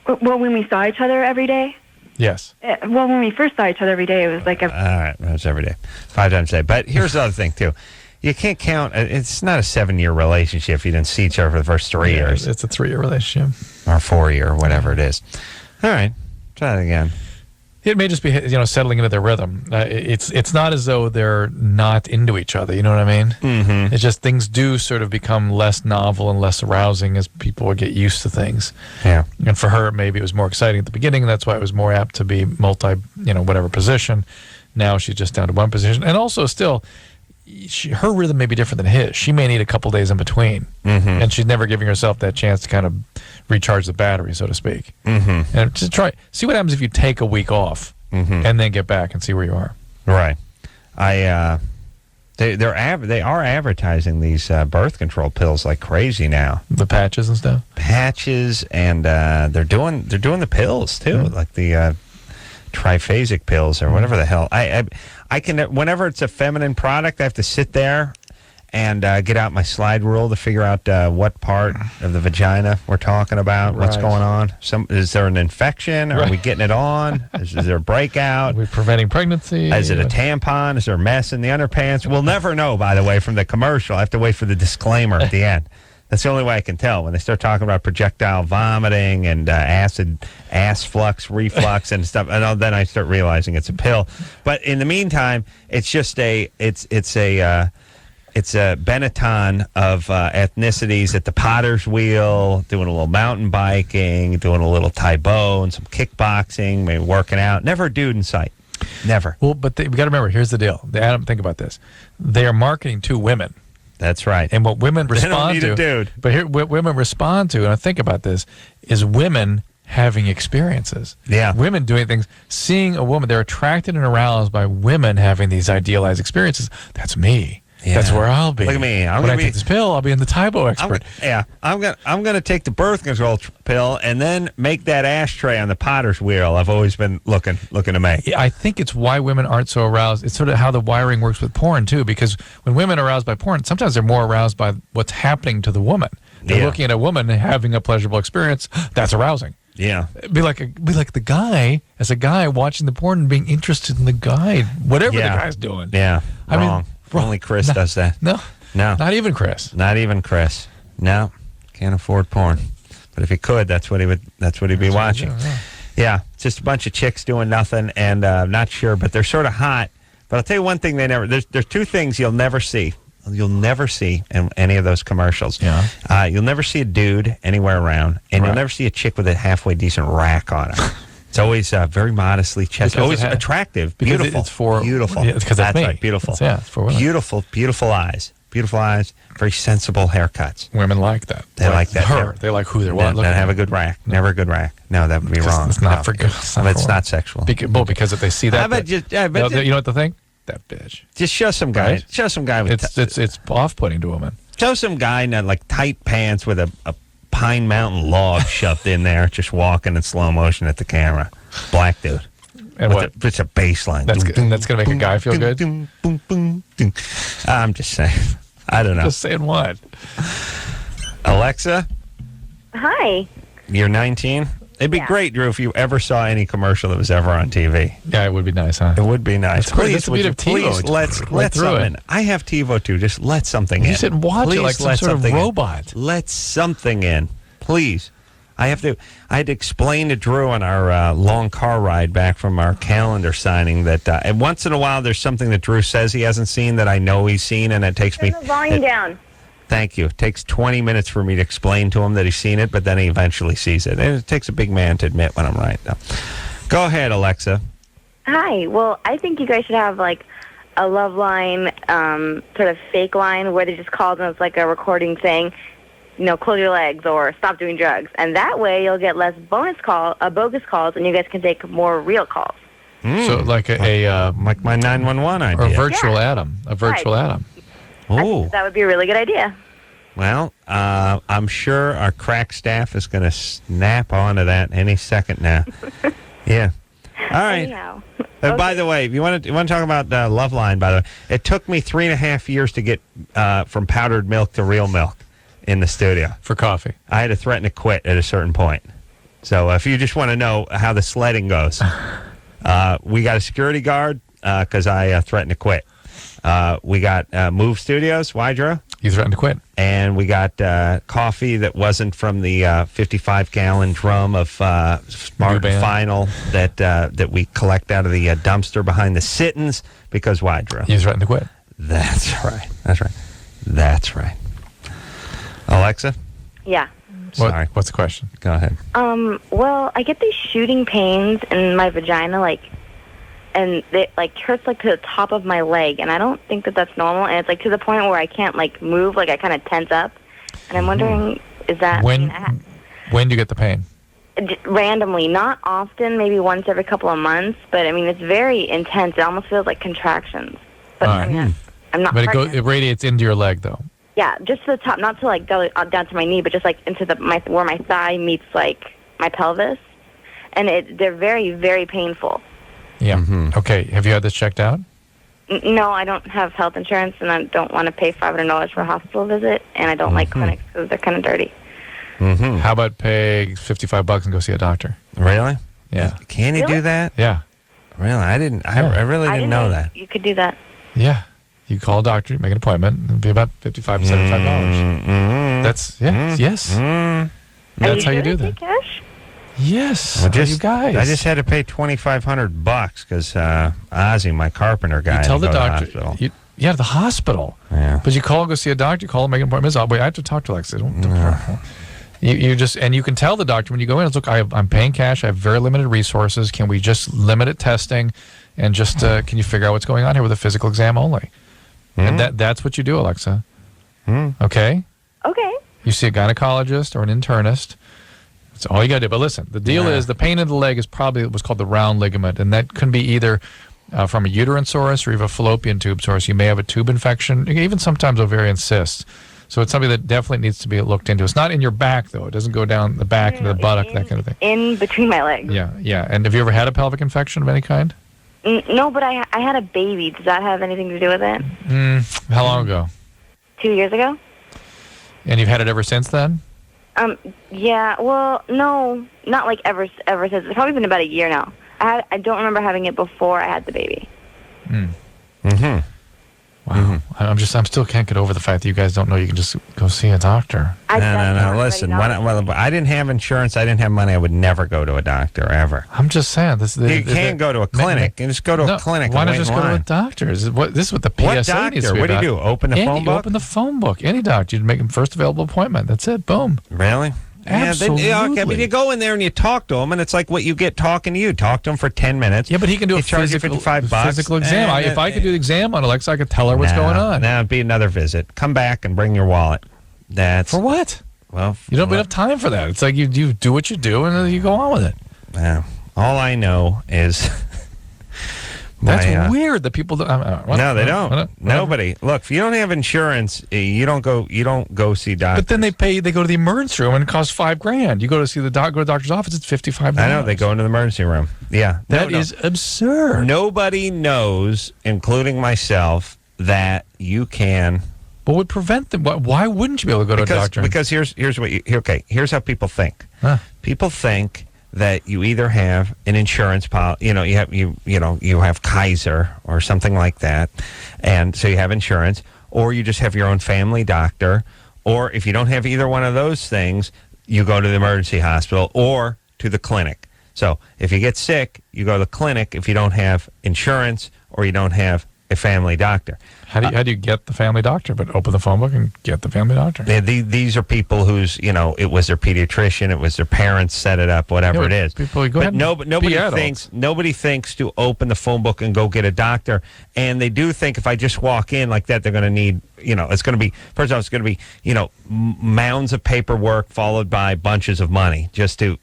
when we saw each other every day? Yes. Well, when we first saw each other every day, it was like all right, that's every day. 5 times a day. But here's the other thing, too. You can't count. It's not a 7-year relationship if you didn't see each other for the first 3 years. It's a 3-year relationship. Or 4-year, whatever it is. All right. Try it again. It may just be settling into their rhythm. It's not as though they're not into each other. You know what I mean? Mm-hmm. It's just things do sort of become less novel and less arousing as people get used to things. Yeah. And for her, maybe it was more exciting at the beginning. That's why it was more apt to be whatever position. Now she's just down to one position, and also still. Her rhythm may be different than his. She may need a couple days in between, and she's never giving herself that chance to kind of recharge the battery, so to speak. And just see what happens if you take a week off and then get back and see where you are. Right. They are advertising these birth control pills like crazy now. The patches and stuff. Patches, and they're doing the pills too, like the triphasic pills or whatever the hell. I can, whenever it's a feminine product, I have to sit there and get out my slide rule to figure out what part of the vagina we're talking about, what's going on. Is there an infection? Are we getting it on? Is there a breakout? Are we preventing pregnancy? Is it a tampon? Is there a mess in the underpants? We'll never know, by the way, from the commercial. I have to wait for the disclaimer at the end. That's the only way I can tell. When they start talking about projectile vomiting and acid ass flux, reflux, and stuff, and then I start realizing it's a pill. But in the meantime, it's just it's a Benetton of ethnicities at the Potter's Wheel, doing a little mountain biking, doing a little Taibo and some kickboxing, maybe working out. Never a dude in sight. Never. Well, but we got to remember, here's the deal. Adam, think about this. They are marketing to women. That's right. And what women respond to, dude. But here, what women respond to, and I think about this, is women having experiences. Yeah. Women doing things, seeing a woman, they're attracted and aroused by women having these idealized experiences. That's me. Yeah. That's where I'll be. Look at me. When I take this pill, I'll be in the Taibo expert. I'm gonna take the birth control pill and then make that ashtray on the Potter's Wheel. I've always been looking to make. I think it's why women aren't so aroused. It's sort of how the wiring works with porn too. Because when women are aroused by porn, sometimes they're more aroused by what's happening to the woman. They're looking at a woman having a pleasurable experience. That's arousing. Yeah. Be like the guy, as a guy watching the porn and being interested in the guy, whatever the guy's doing. Yeah. I mean. Only Chris does that. No. Not even Chris. Not even Chris. No. Can't afford porn. But if he could, that's what he'd be watching. Yeah. Just a bunch of chicks doing nothing, and not sure, but they're sort of hot. But I'll tell you one thing there's two things you'll never see. You'll never see in any of those commercials. Yeah. You'll never see a dude anywhere around, and you'll never see a chick with a halfway decent rack on her. It's always very modestly chested, always attractive, beautiful. It's for beautiful. Yeah, because that's me. Right, beautiful. It's for women. Beautiful eyes. Beautiful eyes. Very sensible haircuts. Women like that. They like that. Her. They like who they're looking at. Have a good rack. Never a good rack. No, that would be wrong. It's not for good. It's not sexual. Because if they see that, you know what the thing? That bitch. Just show some guy. Right? Show some guy with. It's off-putting to women. Show some guy in like tight pants with a Pine Mountain log shoved in there, just walking in slow motion at the camera. Black dude. And what? It's a bass line. That's going to make a guy feel good? I'm just saying. I don't know. Just saying what? Alexa? Hi. You're 19? It'd be great, Drew, if you ever saw any commercial that was ever on TV. Yeah, it would be nice, huh? It would be nice. That's the beauty of TiVo. Let something in. I have TiVo too. Just let something in. You sit and watch it like some sort of robot. Let something in. Please. I had to explain to Drew on our long car ride back from our calendar signing that and once in a while there's something that Drew says he hasn't seen that I know he's seen, and it takes me... Turn the volume down. Thank you. It takes 20 minutes for me to explain to him that he's seen it, but then he eventually sees it. And it takes a big man to admit when I'm right. Go ahead, Alexa. Hi. Well, I think you guys should have like a LoveLine sort of fake line where they just call them as like a recording saying, you know, close your legs or stop doing drugs. And that way you'll get less bogus calls, and you guys can take more real calls. So like like my 911 idea. Or a virtual Adam. A virtual Adam. Oh. That would be a really good idea. Well, I'm sure our crack staff is going to snap onto that any second now. Yeah. All right. Anyhow. By the way, if you want to talk about LoveLine, by the way, it took me 3.5 years to get from powdered milk to real milk in the studio. For coffee. I had to threaten to quit at a certain point. So if you just want to know how the sledding goes, we got a security guard because I threatened to quit. We got Move Studios. Why, Drew? You threatened to quit. And we got coffee that wasn't from the 55-gallon drum of Smart Final that we collect out of the dumpster behind the sit-ins. Because why, Drew? You threatened to quit. That's right. That's right. Alexa? Yeah. Sorry. What's the question? Go ahead. Well, I get these shooting pains in my vagina, and it hurts to the top of my leg, and I don't think that that's normal, and it's to the point where I can't move, I kind of tense up, and I'm wondering, is that when do you get the pain? Randomly, not often, maybe once every couple of months, but I mean it's very intense. It almost feels like contractions. But all right. I mean, I'm not. But it radiates into your leg, though. Yeah, just to the top, not to go down to my knee, but just into where my thigh meets my pelvis, and they're very, very painful. Yeah. Mm-hmm. Okay. Have you had this checked out? No, I don't have health insurance, and I don't want to pay $500 for a hospital visit, and I don't like clinics because they're kind of dirty. Mm-hmm. How about pay $55 and go see a doctor? Really? Yeah. Can you do that? Yeah. Really? I really didn't know that. You could do that. Yeah. You call a doctor, you make an appointment, it'll be about $55 to $75. That's yes. That's how you do that. Cash? Yes. Well, you guys. I just had to pay $2,500 because Ozzy, my carpenter guy, You tell the had to go doctor. to the hospital. The hospital. Yeah. But you call, go see a doctor. You call, make an appointment. Wait, I have to talk to Alexa. You just, and you can tell the doctor when you go in, look, I'm paying cash. I have very limited resources. Can we just limit it testing, and just can you figure out what's going on here with a physical exam only? And that's what you do, Alexa. Okay. Okay. You see a gynecologist or an internist. That's all you got to do. But listen, the deal is the pain in the leg is probably what's called the round ligament, and that can be either from a uterine source or even a fallopian tube source. You may have a tube infection, even sometimes ovarian cysts. So it's something that definitely needs to be looked into. It's not in your back, though. It doesn't go down the back into the buttock, that kind of thing. In between my legs. Yeah. And have you ever had a pelvic infection of any kind? No, but I had a baby. Does that have anything to do with it? How long ago? 2 years ago. And you've had it ever since then? Yeah. Well, no, not like ever since. It's probably been about a year now. I don't remember having it before I had the baby. Wow. I still can't get over the fact that you guys don't know you can just go see a doctor. No. Listen, when I didn't have insurance, I didn't have money, I would never go to a doctor ever. I'm just saying You can't go to a clinic. You just go to a clinic. Why not just go to a doctor? This is what the PSA What doctor? needs to be What do you about. do? Open the phone book? Open the phone book. Any doctor. You'd make him first available appointment. That's it. Boom. Really? Absolutely. Yeah, but you go in there and you talk to him, and it's like what you get talking to you. Talk to him for 10 minutes. Yeah, but he can do a charge you $55. physical exam. If I could do the exam on Alexa, I could tell her what's going on. Now it'd be another visit. Come back and bring your wallet. That's for what? Well, you don't have enough time for that. It's like you do what you do, and then you go on with it. Yeah. All I know is that's weird that people don't. No, they don't. Nobody. Look, if you don't have insurance, you don't go see doctors. But then they go to the emergency room and it costs $5,000. You go to see go to the doctor's office, it's $55. I know, they go into the emergency room. Yeah. That is absurd. Nobody knows, including myself, that you can. What would prevent them? Why wouldn't you be able to go to a doctor? Because here's what here's how people think. People think that you either have an insurance policy, you have Kaiser or something like that, and so you have insurance, or you just have your own family doctor, or if you don't have either one of those things, you go to the emergency hospital or to the clinic. So if you get sick, you go to the clinic if you don't have insurance or you don't have a family doctor. How do you get the family doctor? But open the phone book and get the family doctor. These are people whose, it was their pediatrician, it was their parents set it up, whatever it is. People go ahead nobody thinks to open the phone book and go get a doctor. And they do think if I just walk in like that, they're going to need, it's going to be, first of all, it's going to be, mounds of paperwork followed by bunches of money just to,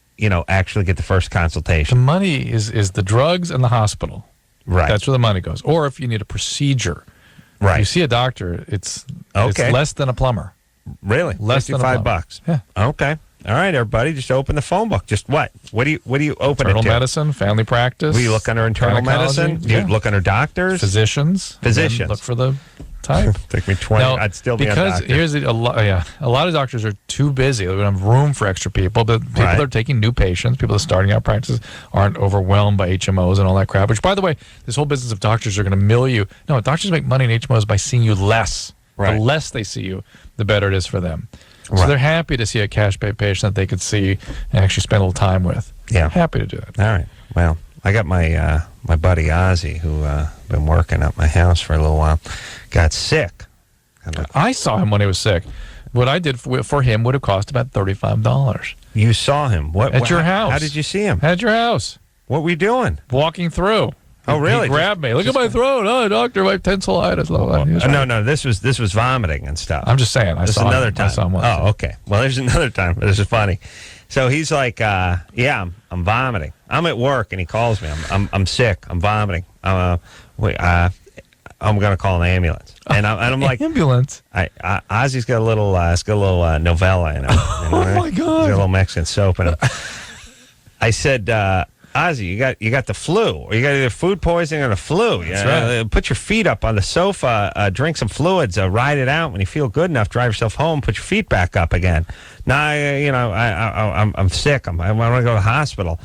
actually get the first consultation. The money is the drugs and the hospital. Right. That's where the money goes. Or if you need a procedure. Right. If you see a doctor, it's less than a plumber. Really? Less than $55. Yeah. Okay. All right, everybody, just open the phone book. Just what? What do you open internal it to? medicine, family practice. Do you look under internal medicine? Do you look under doctors? Physicians. Look for the type. Take me 20. I'd still be a doctor. Because here's a lot of doctors are too busy. They don't have room for extra people. But people that are taking new patients, people that are starting out practices, aren't overwhelmed by HMOs and all that crap. Which, by the way, this whole business of doctors are going to mill you. No, doctors make money in HMOs by seeing you less. Right. The less they see you, the better it is for them. So they're happy to see a cash pay patient that they could see and actually spend a little time with. Yeah. Happy to do it. All right. Well, I got my my buddy Ozzy, who been working at my house for a little while, got sick. I saw him when he was sick. What I did for him would have cost about $35. You saw him? At your house. How did you see him? At your house. What were you doing? Walking through. Oh, really? He grabbed me. Look at my throat. Oh, doctor, my tonsillitis. No, this was vomiting and stuff. I'm just saying. I saw another time. I saw him once. Oh, okay. Well, there's another time. This is funny. So he's like, I'm vomiting. I'm at work, and he calls me. I'm sick. I'm vomiting. I'm going to call an ambulance. And I'm like, ambulance. Ozzy's got a little novella in him. Oh my God! He's got a little Mexican soap in him. I said, Ozzy, you got the flu, or you got either food poisoning or the flu. That's right. Put your feet up on the sofa, drink some fluids, ride it out. When you feel good enough, drive yourself home. Put your feet back up again. Now, I'm sick. I want to go to the hospital.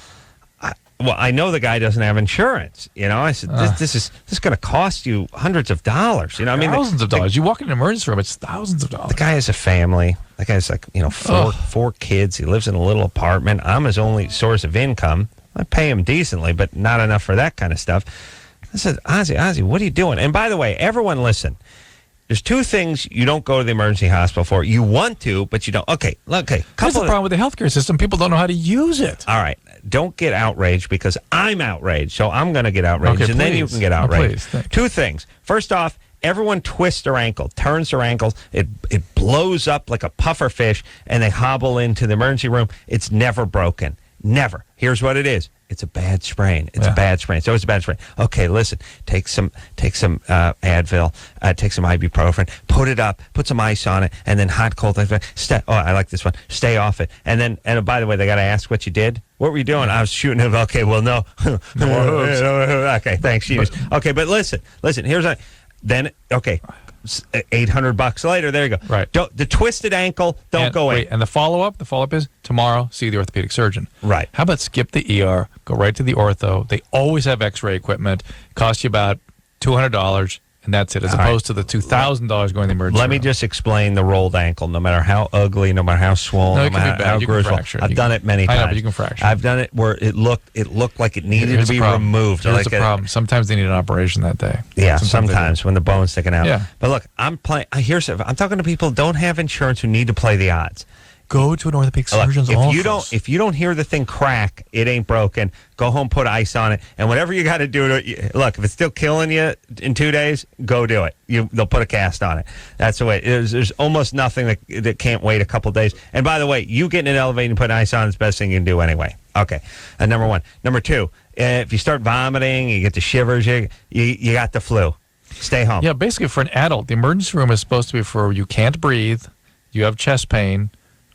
well, I know the guy doesn't have insurance. I said, this is going to cost you hundreds of dollars. Thousands of dollars. You walk in an emergency room, it's thousands of dollars. The guy has a family. The guy's like, four kids. He lives in a little apartment. I'm his only source of income. I pay him decently, but not enough for that kind of stuff. I said, Ozzy, what are you doing? And by the way, everyone listen. There's two things you don't go to the emergency hospital for. You want to, but you don't. Okay. That's the problem with the healthcare system. People don't know how to use it. All right. Don't get outraged because I'm outraged. So I'm going to get outraged, and then you can get outraged. Two things. First off, everyone twists their ankle, turns their ankles. It blows up like a puffer fish, and they hobble into the emergency room. It's never broken. Never. Here's what it is. It's a bad sprain. It's a bad sprain. So it's a bad sprain. Okay, listen. Take some Advil. Take some ibuprofen. Put it up. Put some ice on it, and then hot, cold. I like this one. Stay off it. And by the way, they got to ask what you did. What were you doing? I was shooting it. Okay, well, no. Okay, thanks. Okay, but listen. Here's $800 later. There you go. Right. The twisted ankle. Don't go in. And the follow-up is tomorrow. See the orthopedic surgeon. Right. How about skip the ER? Go right to the ortho. They always have X-ray equipment. Cost you about $200, and that's it. As opposed to the $2,000 going to the emergency room. Let me just explain the rolled ankle. No matter how ugly, no matter how swollen, no matter how gruesome. I've done it many times. I know, but you can fracture. I've done it where it looked like it needed to be removed. Here's the problem. Sometimes they need an operation that day. Yeah, sometimes when the bone's sticking out. Yeah. But look, I'm talking to people who don't have insurance who need to play the odds. Go to an orthopedic surgeon's office. If you don't hear the thing crack, it ain't broken. Go home, put ice on it, and whatever you got to do look. If it's still killing you in 2 days, go do it. They'll put a cast on it. That's the way. There's almost nothing that can't wait a couple days. And by the way, you getting an elevator and putting ice on is the best thing you can do anyway. Okay, number one. Number two, if you start vomiting, you get the shivers, you got the flu. Stay home. Yeah, basically for an adult, the emergency room is supposed to be for you can't breathe, you have chest pain,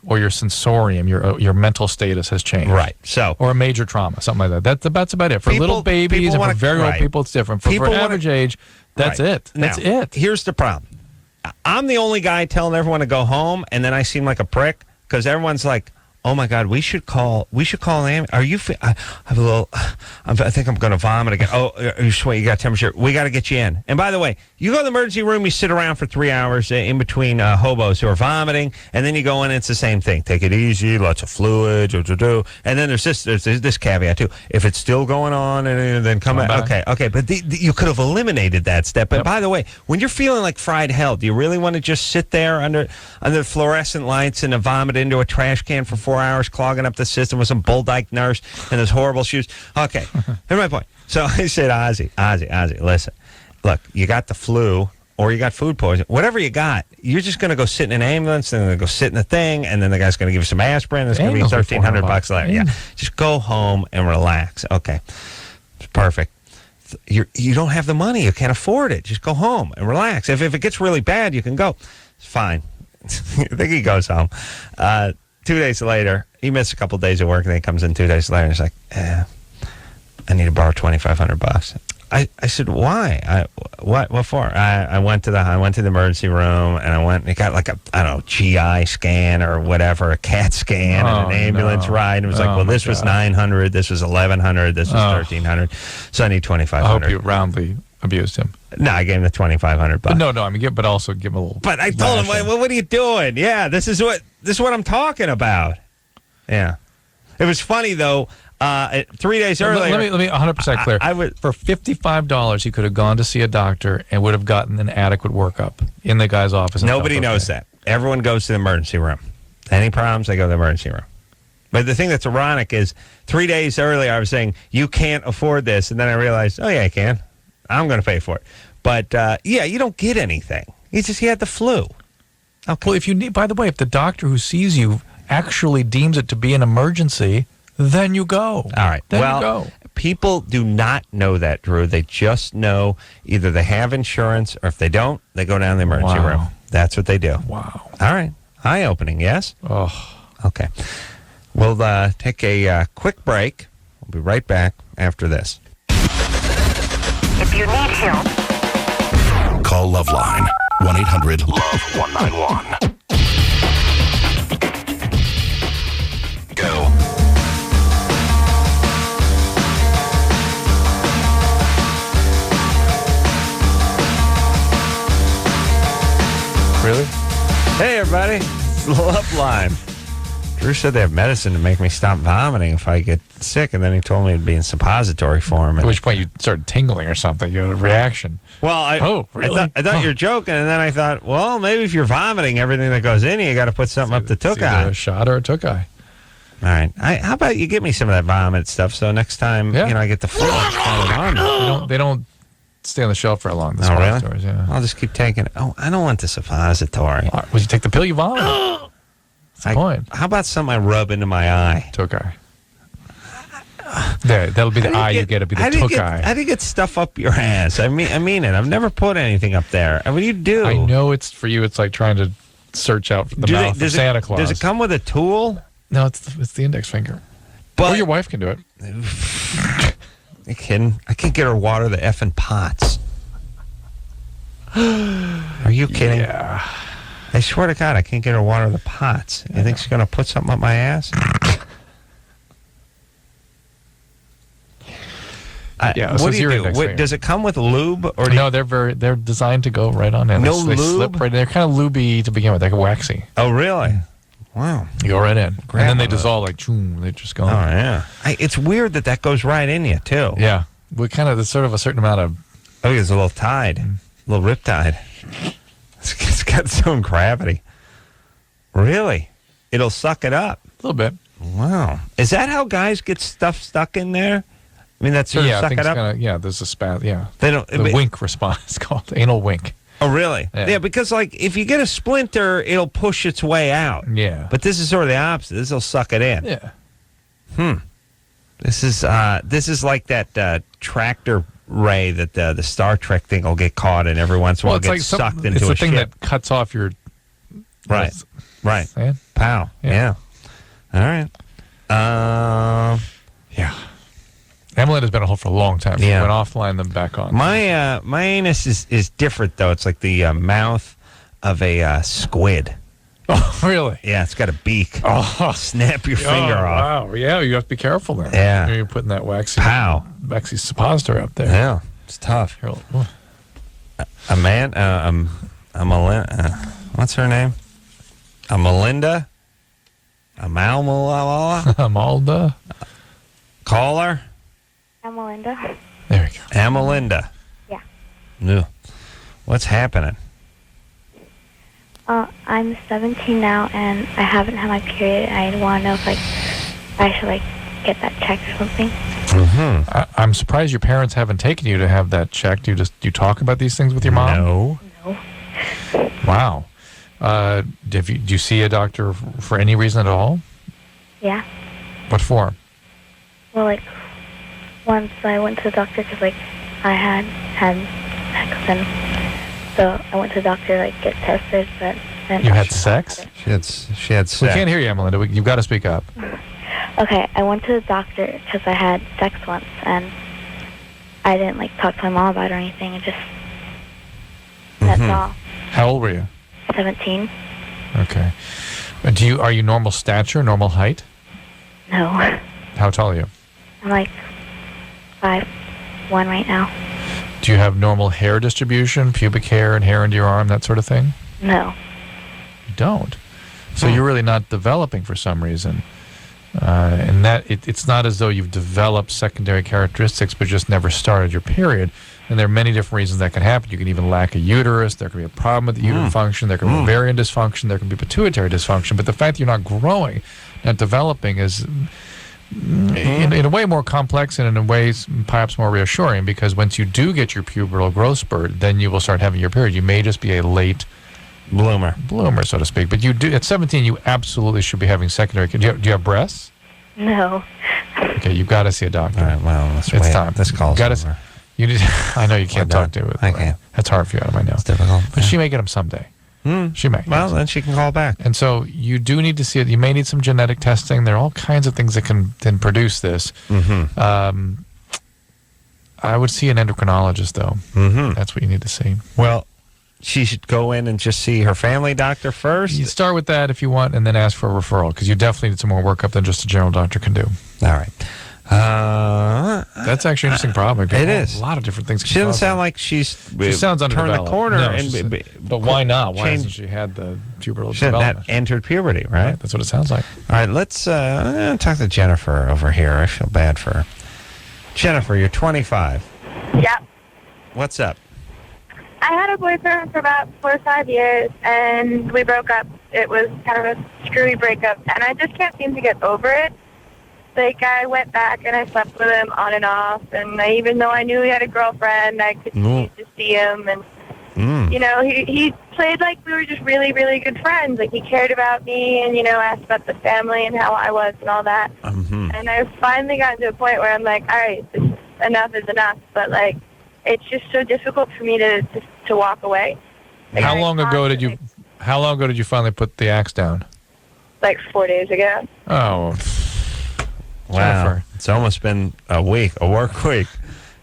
or your sensorium, your mental status has changed. Right. So, or a major trauma, something like that. That's about it. For little babies and for very old people, it's different. For average age, that's it. That's it. Here's the problem. I'm the only guy telling everyone to go home, and then I seem like a prick because everyone's like, "Oh my God, we should call an ambulance. Are you? I think I'm going to vomit again. Oh, you sweat? You got temperature? We got to get you in. And by the way, you go to the emergency room, you sit around for 3 hours in between hobos who are vomiting, and then you go in. And it's the same thing. Take it easy, lots of fluid, and then there's this caveat too. If it's still going on, and then come back. Okay. But you could have eliminated that step. But by the way, when you're feeling like fried hell, do you really want to just sit there under fluorescent lights and vomit into a trash can for 4 hours, clogging up the system with some bull dyke nurse and those horrible shoes? Okay, here's my point. So I said, Ozzy, listen, look, you got the flu or you got food poisoning, whatever you got, you're just going to go sit in an ambulance and then go sit in the thing, and then the guy's going to give you some aspirin. It's going to be $1,300 later. Yeah, just go home and relax. Okay, it's perfect. You don't have the money. You can't afford it. Just go home and relax. If it gets really bad, you can go. It's fine. I think he goes home. 2 days later, he missed a couple of days of work, and then he comes in 2 days later, and he's like, I need to borrow $2,500. I said, why? What for? I went to the emergency room, and I went and got like a GI scan or whatever, a CAT scan, and an ambulance ride. And it was this was $900, this was $1,100, this was $1,300, so I need $2,500. I hope you roundly abused him. No, I gave him the $2,500. But no, I mean, but also give him a little. But I told him, what are you doing? Yeah, this is what I'm talking about. Yeah, it was funny though. 3 days earlier, let me 100% clear. I would, for $55, he could have gone to see a doctor and would have gotten an adequate workup in the guy's office. Nobody knows that. Everyone goes to the emergency room. Any problems, they go to the emergency room. But the thing that's ironic is 3 days earlier, I was saying, you can't afford this. And then I realized, oh, yeah, I can. I'm going to pay for it. But, you don't get anything. He had the flu. Okay. Well, if you need, by the way, if the doctor who sees you actually deems it to be an emergency, then you go. All right. Then you go. People do not know that, Drew. They just know either they have insurance, or if they don't, they go down to the emergency room. That's what they do. Wow. All right. Eye-opening, yes? Oh. Okay. We'll take a quick break. We'll be right back after this. If you need help, call LoveLine. 1-800-LOVE-191. Go. Really? Hey, everybody. It's LoveLine. Drew said they have medicine to make me stop vomiting if I get sick, and then he told me it'd be in suppository form. At which point you started tingling or something. You had a reaction. Well, really? I thought you were joking, and then I thought, well, maybe if you're vomiting everything that goes in you got to put something up the took-eye. A shot or a took-eye. All right. How about you get me some of that vomit stuff so next time I get the flu, I'll just call it on. They don't stay on the shelf very long. The really? suppositories, yeah. I'll just keep taking it. Oh, I don't want the suppository. When you take the pill, you vomit. That's the point. How about something I rub into my eye? Took-eye. There, that'll be the eye you get. It'll be the took-eye. How do you get stuff up your ass? I mean it. I've never put anything up there. What do you do? I know it's for you. It's like trying to search out the mouth of Santa Claus. Does it come with a tool? No, it's the index finger. Or your wife can do it. You kidding? I can't get her to water the effing pots. Are you kidding? Yeah. I swear to God, I can't get her to water the pots. You think she's going to put something up my ass? What do you do? Does it come with lube? Or no, they're designed to go right on in. No they lube? Slip right in. They're kind of lubey to begin with. They're waxy. Oh, really? Wow. You go right in. And then they dissolve like, choom, they just go. Oh, yeah. It's weird that goes right in you, too. Yeah. There's sort of a certain amount of... Oh, it's a little tide. A little rip tide. It's got its own gravity. Really? It'll suck it up. A little bit. Wow. Is that how guys get stuff stuck in there? I mean, that's sort of suck it up? There's a spat. Yeah. They don't. The wink response. It's called anal wink. Oh, really? Yeah, because like if you get a splinter, it'll push its way out. Yeah. But this is sort of the opposite. This will suck it in. Yeah. This is like that tractor ray that the Star Trek thing will get caught in every once in a while. Gets sucked into a ship. It's the thing that cuts off your. Right. Pow. Yeah. All right. Yeah. Emelinda's been on hold for a long time. She went offline, then back on. My anus is different, though. It's like the mouth of a squid. Oh, really? Yeah, it's got a beak. Oh, snap your finger off. Wow. Yeah, you have to be careful then. Yeah. You're putting that waxy suppository up there. Yeah, it's tough. A man, what's her name? A Melinda? A Malmala? Amalda? Call her? Melinda. There we go. Amelinda. Yeah. No. What's happening? I'm 17 now, and I haven't had my period. I want to know if I should get that checked or something. Mm-hmm. I'm surprised your parents haven't taken you to have that checked. Do you talk about these things with your mom? No. Wow. Do you see a doctor for any reason at all? Yeah. What for? Well, once I went to the doctor because I had sex, and so I went to the doctor get tested, but then you had sex? She had sex. We can't hear you, Melinda. You've got to speak up. Okay, I went to the doctor because I had sex once, and I didn't talk to my mom about it or anything. It just that's all. How old were you? 17. Okay. Are you normal stature, normal height? No. How tall are you? I'm 5'1" right now. Do you have normal hair distribution, pubic hair and hair under your arm, that sort of thing? No. You don't. So you're really not developing for some reason. And that it's not as though you've developed secondary characteristics but just never started your period. And there are many different reasons that can happen. You can even lack a uterus. There can be a problem with the uterine function. There can be ovarian dysfunction. There can be pituitary dysfunction. But the fact that you're not growing, not developing is in a way more complex and in a way perhaps more reassuring, because once you do get your pubertal growth spurt, then you will start having your period. You may just be a late bloomer, so to speak. But you do at 17, you absolutely should be having secondary. Do you have breasts? No. Okay, you've got to see a doctor. All right, well, it's time. This call's over. I know you can't talk to it. I can't. That's hard for you, I know. It's difficult. But she may get them someday. She may. Well, then she can call back. And so you do need to see it. You may need some genetic testing. There are all kinds of things that can produce this. I would see an endocrinologist, though. That's what you need to see. Well, she should go in and just see her family doctor first? You start with that if you want, and then ask for a referral, because you definitely need some more workup than just a general doctor can do. All right. That's actually an interesting problem. It is. A lot of different things. She doesn't sound like she sounds turned the underdeveloped. corner. No, but why not? Why hasn't she had the pubertal development? That entered puberty, right? That's what it sounds like. All right, let's talk to Jennifer over here. I feel bad for her. Jennifer, you're 25. Yep. What's up? I had a boyfriend for about 4 or 5 years, and we broke up. It was kind of a screwy breakup, and I just can't seem to get over it. Like, I went back and I slept with him on and off, and even though I knew he had a girlfriend, I could continue to see him, and, you know, he played like we were just really, really good friends. Like, he cared about me and, you know, asked about the family and how I was and all that. And I finally got to a point where I'm like, all right, enough is enough, but, like, it's just so difficult for me to walk away. Like, How long ago did you finally put the axe down? Like 4 days ago. Oh, wow. Jennifer. It's almost been a work week.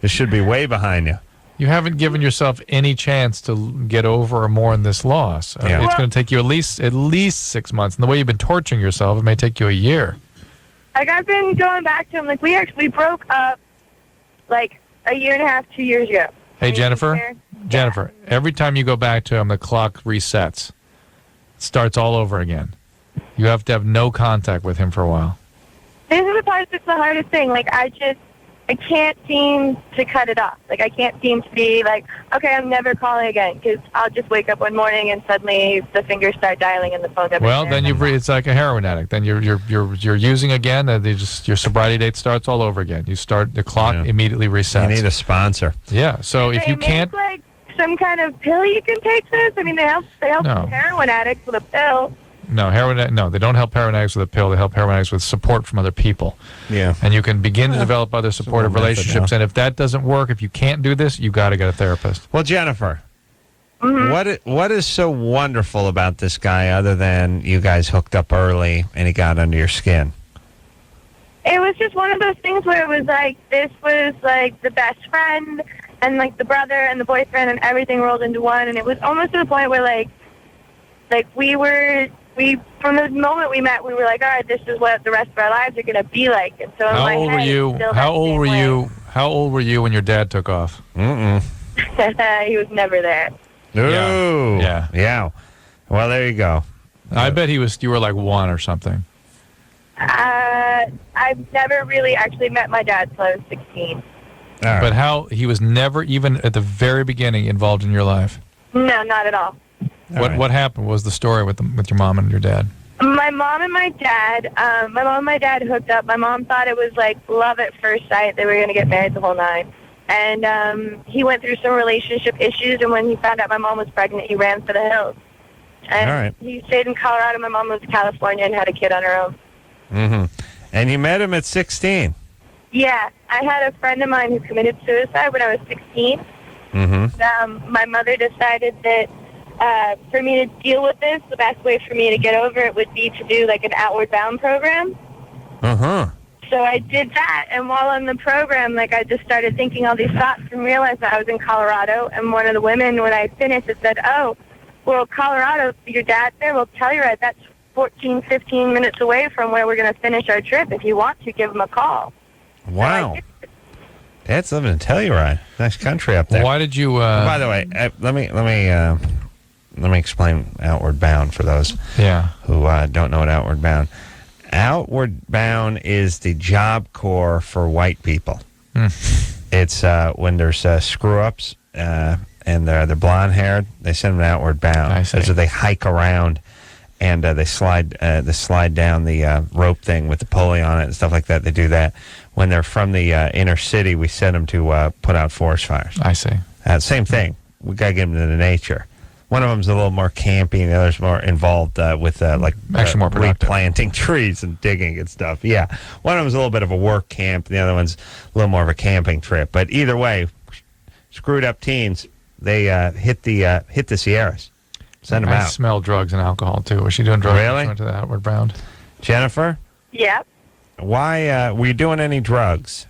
This should be way behind you. You haven't given yourself any chance to get over or mourn this loss. Yeah. It's going to take you at least 6 months. And the way you've been torturing yourself, it may take you a year. Like, I've been going back to him. Like, we broke up, like, a year and a half, 2 years ago. Hey, Jennifer. Jennifer, every time you go back to him, the clock resets. It starts all over again. You have to have no contact with him for a while. This is the part that's the hardest thing. Like, I can't seem to cut it off. Like, I can't seem to be like, okay, I'm never calling again, because I'll just wake up one morning and suddenly the fingers start dialing and the phone doesn't. Well, then it's like a heroin addict. Then you're using again. And your sobriety date starts all over again. You start the clock immediately resets. You need a sponsor. Yeah. So if you can't, like some kind of pill you can take for this. I mean, they help heroin addicts with a pill. No, they don't help heroin addicts with a pill. They help heroin addicts with support from other people. Yeah. And you can begin to develop other supportive relationships. And if that doesn't work, if you can't do this, you got to get a therapist. Well, Jennifer, what is so wonderful about this guy other than you guys hooked up early and he got under your skin? It was just one of those things where it was like, this was like the best friend and like the brother and the boyfriend and everything rolled into one. And it was almost to the point where like from the moment we met, we were like, all right, this is what the rest of our lives are going to be like. And so How old were you when your dad took off? He was never there. Ooh. Yeah. Well, there you go. I bet you were like 1 or something. I've never really actually met my dad till I was 16. Right. But he was never even at the very beginning involved in your life? No, not at all. What happened? What was the story with your mom and your dad? My mom and my dad hooked up. My mom thought it was like love at first sight. They were going to get married the whole nine. And he went through some relationship issues, and when he found out my mom was pregnant, he ran for the hills. And he stayed in Colorado. My mom moved to California and had a kid on her own. Mm-hmm. And you met him at 16? Yeah. I had a friend of mine who committed suicide when I was 16. Mm-hmm. My mother decided that for me to deal with this, the best way for me to get over it would be to do like an Outward Bound program. Uh-huh. So I did that, and while on the program, like I just started thinking all these thoughts and realized that I was in Colorado, and one of the women, when I finished, it said, oh, well, Colorado, your dad's there, well, Telluride, that's 14, 15 minutes away from where we're going to finish our trip. If you want to, give him a call. Wow. So Dad's living in Telluride. Nice country up there. Why did you... by the way, let me explain Outward Bound for those who don't know what Outward Bound. Outward Bound is the Job Corps for white people. It's when there's screw-ups and they're blonde-haired, they send them to Outward Bound. So they hike around and they slide down the rope thing with the pulley on it and stuff like that. They do that. When they're from the inner city, we send them to put out forest fires. I see. Same thing. We got to get them to the nature. One of them's a little more campy, and the other's more involved with actually more productive, replanting trees and digging and stuff. Yeah, one of them's a little bit of a work camp, the other one's a little more of a camping trip. But either way, screwed up teens, they hit the Sierras. Send them out. I smell drugs and alcohol too. Was she doing drugs? Really? Went to the Outward Bound. Jennifer? Yeah. Why were you doing any drugs?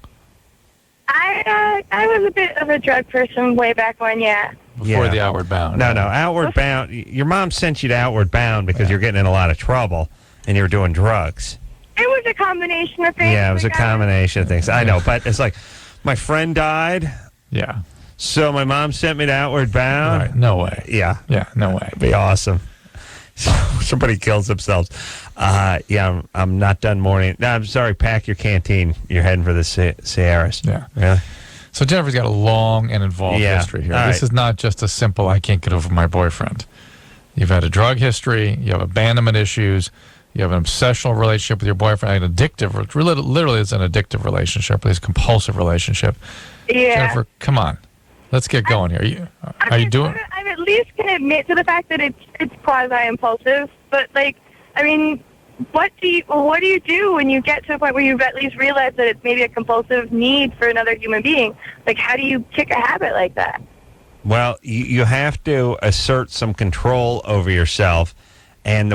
I was a bit of a drug person way back when, yeah. Before the Outward Bound. No, Outward Bound. Your mom sent you to Outward Bound because you're getting in a lot of trouble and you're doing drugs. It was a combination of things. Yeah, it was a combination of things. I know, but it's like my friend died. Yeah. So my mom sent me to Outward Bound. Right. No way. Yeah. Yeah, no way. It'd be awesome. Somebody kills themselves. Yeah, I'm not done mourning. No, I'm sorry. Pack your canteen. You're heading for the Sierras. Yeah. Really? So Jennifer's got a long and involved history here. This is not just a simple, I can't get over my boyfriend. You've had a drug history. You have abandonment issues. You have an obsessional relationship with your boyfriend. An addictive, literally it's an addictive relationship. It's a compulsive relationship. Yeah. Jennifer, come on. Let's get going here. Are you doing... I at least can admit to the fact that it's quasi-impulsive, but, like, I mean, what do you do when you get to a point where you've at least realized that it's maybe a compulsive need for another human being? Like, how do you kick a habit like that? Well, you have to assert some control over yourself, and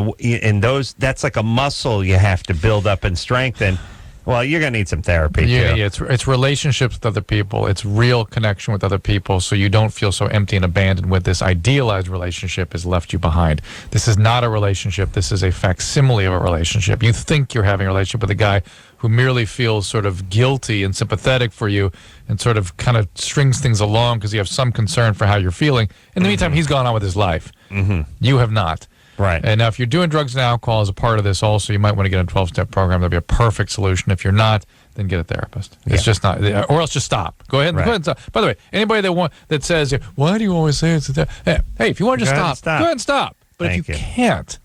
that's like a muscle you have to build up and strengthen. Well, you're going to need some therapy, yeah, too. Yeah, it's relationships with other people. It's real connection with other people, so you don't feel so empty and abandoned with this idealized relationship has left you behind. This is not a relationship. This is a facsimile of a relationship. You think you're having a relationship with a guy who merely feels sort of guilty and sympathetic for you and sort of kind of strings things along because you have some concern for how you're feeling. In the meantime, he's gone on with his life. Mm-hmm. You have not. Right. And now if you're doing drugs and alcohol as a part of this also, you might want to get a 12-step program. That'd be a perfect solution. If you're not, then get a therapist. It's just not, or else just stop. Go ahead and stop. By the way, anybody that says, why do you always say it's a hey, if you want to just stop, go ahead and stop. But if you can't,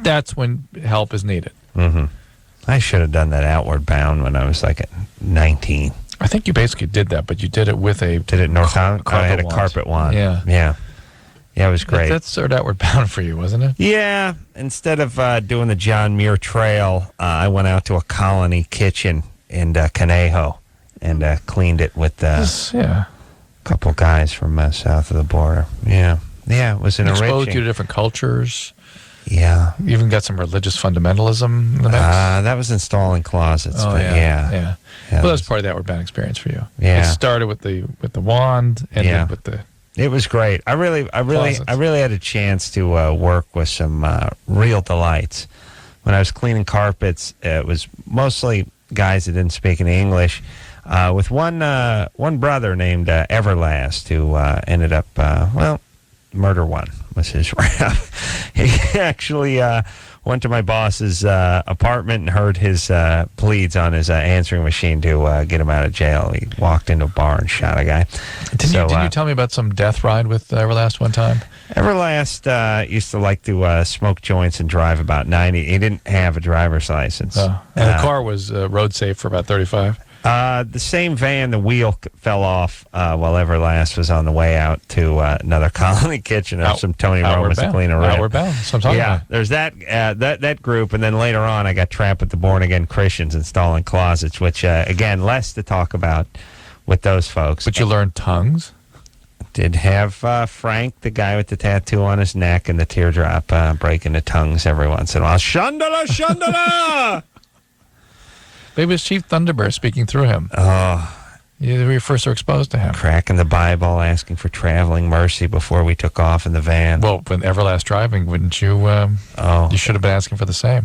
that's when help is needed. Mm-hmm. I should have done that Outward Bound when I was like 19. I think you basically did that, but you did it with a... Did it in North Carolina? I had a carpet wand. Yeah. Yeah. Yeah, it was great. That's sort of Outward Bound for you, wasn't it? Yeah. Instead of doing the John Muir Trail, I went out to a colony kitchen in Conejo and cleaned it with a couple guys from south of the border. Yeah. Yeah, it was enriching. Exposed you to different cultures. Yeah. You even got some religious fundamentalism in the mix. That was installing closets. Oh, but yeah. Well, that's part of the Outward Bound experience for you. Yeah. It started with the wand and then with the... It was great. I really had a chance to work with some real delights. When I was cleaning carpets, it was mostly guys that didn't speak any English. With one brother named Everlast, who ended up Murder One was his rap. He actually went to my boss's apartment and heard his pleads on his answering machine to get him out of jail. He walked into a bar and shot a guy. Didn't you tell me about some death ride with Everlast one time? Everlast used to like to smoke joints and drive about 90. He didn't have a driver's license. And the car was road safe for about 35? The same van, the wheel fell off while Everlast was on the way out to another colony kitchen or some Tony Roma's to clean a room. Outward Bound. That's what I'm talking about. There's that group, and then later on I got trapped with the Born Again Christians installing closets, which, again, less to talk about with those folks. But you learned tongues? Did have Frank, the guy with the tattoo on his neck and the teardrop, break into tongues every once in a while. Shandala, Shandala! Maybe it was Chief Thunderbird speaking through him. Oh. You first were exposed to him. Cracking the Bible, asking for traveling mercy before we took off in the van. Well, when Everlast driving, wouldn't you? You should have been asking for the same.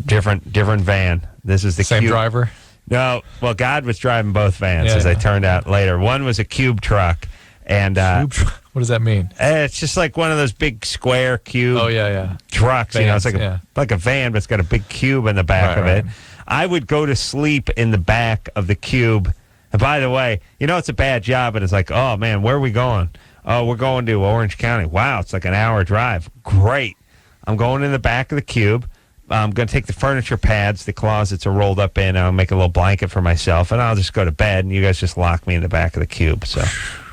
Different van. This is the same driver? No. Well, God was driving both vans, as I turned out later. One was a cube truck. And what does that mean? It's just like one of those big square cube trucks. Vans, it's like a van, but it's got a big cube in the back of it. I would go to sleep in the back of the cube. And by the way, it's a bad job, but it's like, oh, man, where are we going? Oh, we're going to Orange County. Wow, it's like an hour drive. Great. I'm going in the back of the cube. I'm going to take the furniture pads the closets are rolled up in. I'll make a little blanket for myself, and I'll just go to bed, and you guys just lock me in the back of the cube. So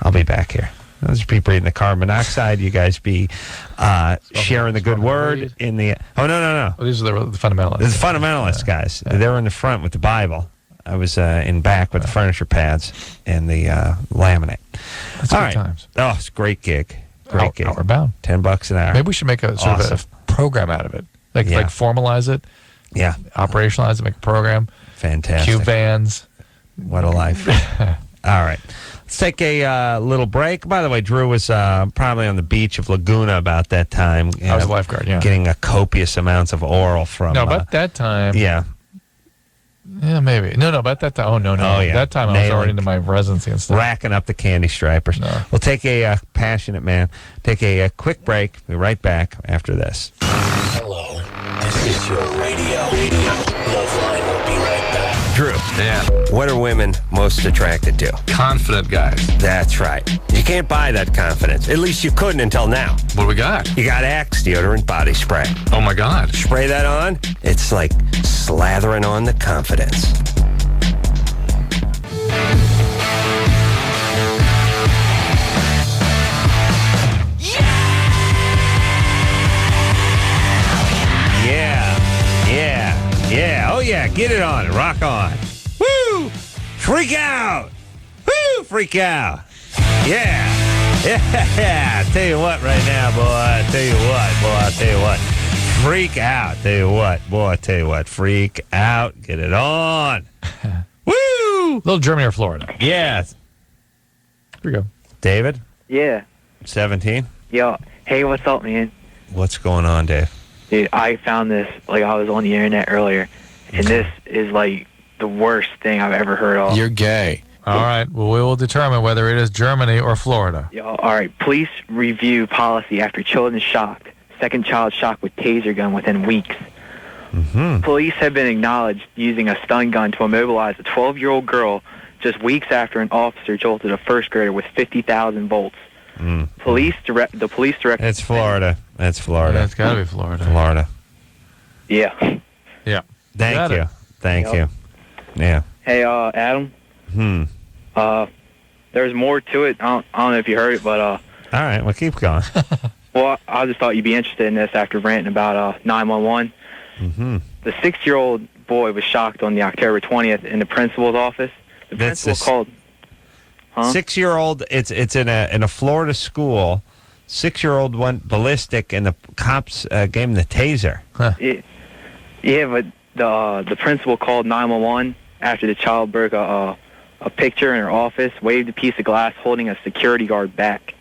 I'll be back here. I'll just be breathing the carbon monoxide. You guys be sharing the good word in the... Oh, no. Well, these are the fundamentalists. The fundamentalists, guys. Yeah. They were in the front with the Bible. I was in back with the furniture pads and the laminate. That's all good right. Times. Oh, it's a great gig. Great gig. Outward Bound. $10 an hour. Maybe we should make a sort of a program out of it. Like formalize it. Yeah. Operationalize it, make a program. Fantastic. Cube vans. What a life. All right. Let's take a little break. By the way, Drew was probably on the beach of Laguna about that time. I was a lifeguard, getting a copious amounts of oral from... No, about that time... Yeah. Yeah, maybe. No, but that time. Oh, no. Oh, yeah. That time I was already into my residency and stuff. Racking up the candy stripers. No. We'll take a passionate man. Take a quick break. We'll be right back after this. Hello. This is your radio. LoveLine will be right back. Drew. Yeah. What are women most attracted to? Confident guys. That's right. You can't buy that confidence. At least you couldn't until now. What do we got? You got Axe deodorant body spray. Oh, my God. Spray that on, it's like slathering on the confidence. Yeah. Oh, yeah. Get it on. Rock on. Woo! Freak out. Woo! Freak out. Yeah. Yeah. Tell you what right now, boy. Tell you what. Freak out. Tell you what, boy. Tell you what. Freak out. Get it on. Woo! Little Germany or Florida. Yeah. Here we go. David? Yeah. 17? Yo. Hey, what's up, man? What's going on, Dave? Dude, I found this, like, I was on the internet earlier, and this is, like, the worst thing I've ever heard of. You're gay. All right. Well, we will determine whether it is Germany or Florida. Yo, all right. Police review policy after children shocked. Second child shot with taser gun within weeks. Mm-hmm. Police have been acknowledged using a stun gun to immobilize a 12-year-old girl just weeks after an officer jolted a first grader with 50,000 volts. Mm. The police director. It's Florida. It's Florida. Yeah, it's got to be Florida. Florida. Yeah. Yeah. Thank you. Thank you. Yeah. Hey, Adam. There's more to it. I don't know if you heard it, but all right, well, keep going. well, I just thought you'd be interested in this after ranting about 911. Mm-hmm. The 6-year-old boy was shocked on the October 20th in the principal's office. The principal called. Huh? 6-year-old. It's in a Florida school. 6-year-old went ballistic, and the cops gave him the taser. Huh. Yeah, but the principal called 911 after the child broke a picture in her office, waved a piece of glass holding a security guard back.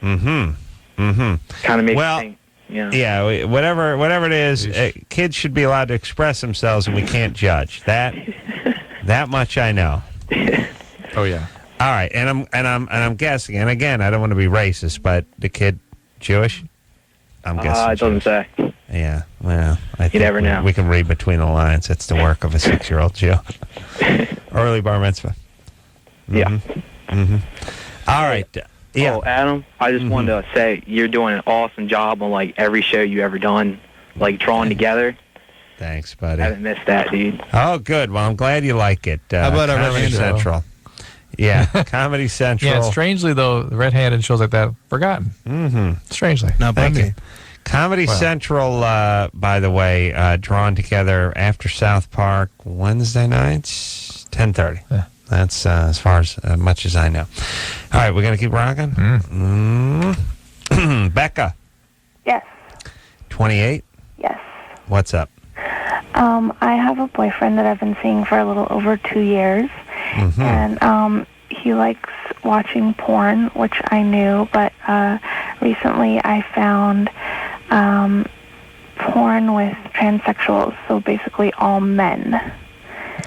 Mm-hmm. Mm-hmm. Kind of makes me think. Yeah, whatever it is, kids should be allowed to express themselves, and we can't judge that much. I know. Oh yeah. All right, and I'm guessing, and again, I don't want to be racist, but the kid Jewish? I'm guessing. It doesn't say. Yeah, well, I think never know. We can read between the lines. It's the work of a 6-year-old Jew. Early bar mitzvah. Mm-hmm. Yeah. Mm-hmm. All right. Yeah. Oh, Adam, I just wanted to say you're doing an awesome job on like every show you ever done, like drawing together. Thanks, buddy. I haven't missed that, dude. Oh, good. Well, I'm glad you like it. How about Comedy Central? Yeah, Comedy Central. Yeah, strangely, though, the red-handed shows like that, forgotten. Mm-hmm. Strangely. Thank you. Comedy Central, by the way, drawn together after South Park Wednesday nights, 10:30. Yeah. That's as far as much as I know. All right, we're going to keep rocking. Becca. Yes. 28? Yes. What's up? I have a boyfriend that I've been seeing for a little over 2 years, and he likes watching porn, which I knew, but recently I found porn with transsexuals, so basically all men.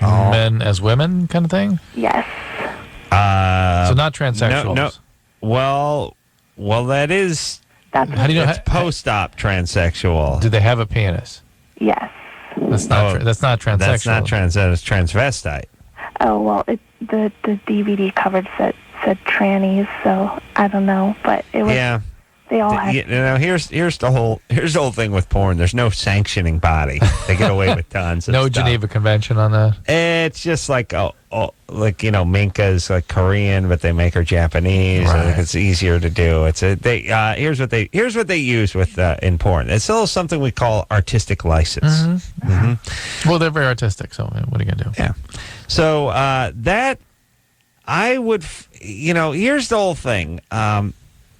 All men as women kind of thing? Yes. So not transsexuals. No. Well, that is... How do you know? It's post-op transsexual. Do they have a penis? Yes. That's not. That's not transsexual. That's not that's transvestite. Oh, well, the DVD covered said trannies, so I don't know, but it was... Yeah. They all had... here's the whole thing with porn. There's no sanctioning body. They get away with tons of no stuff. Geneva Convention on that? It's just like Minka's like Korean, but they make her Japanese. Right. And it's easier to do. Here's what they use with in porn. It's a little something we call artistic license. Mm-hmm. Mm-hmm. Well, they're very artistic, so what are you gonna do? Yeah. So that I would, here's the whole thing.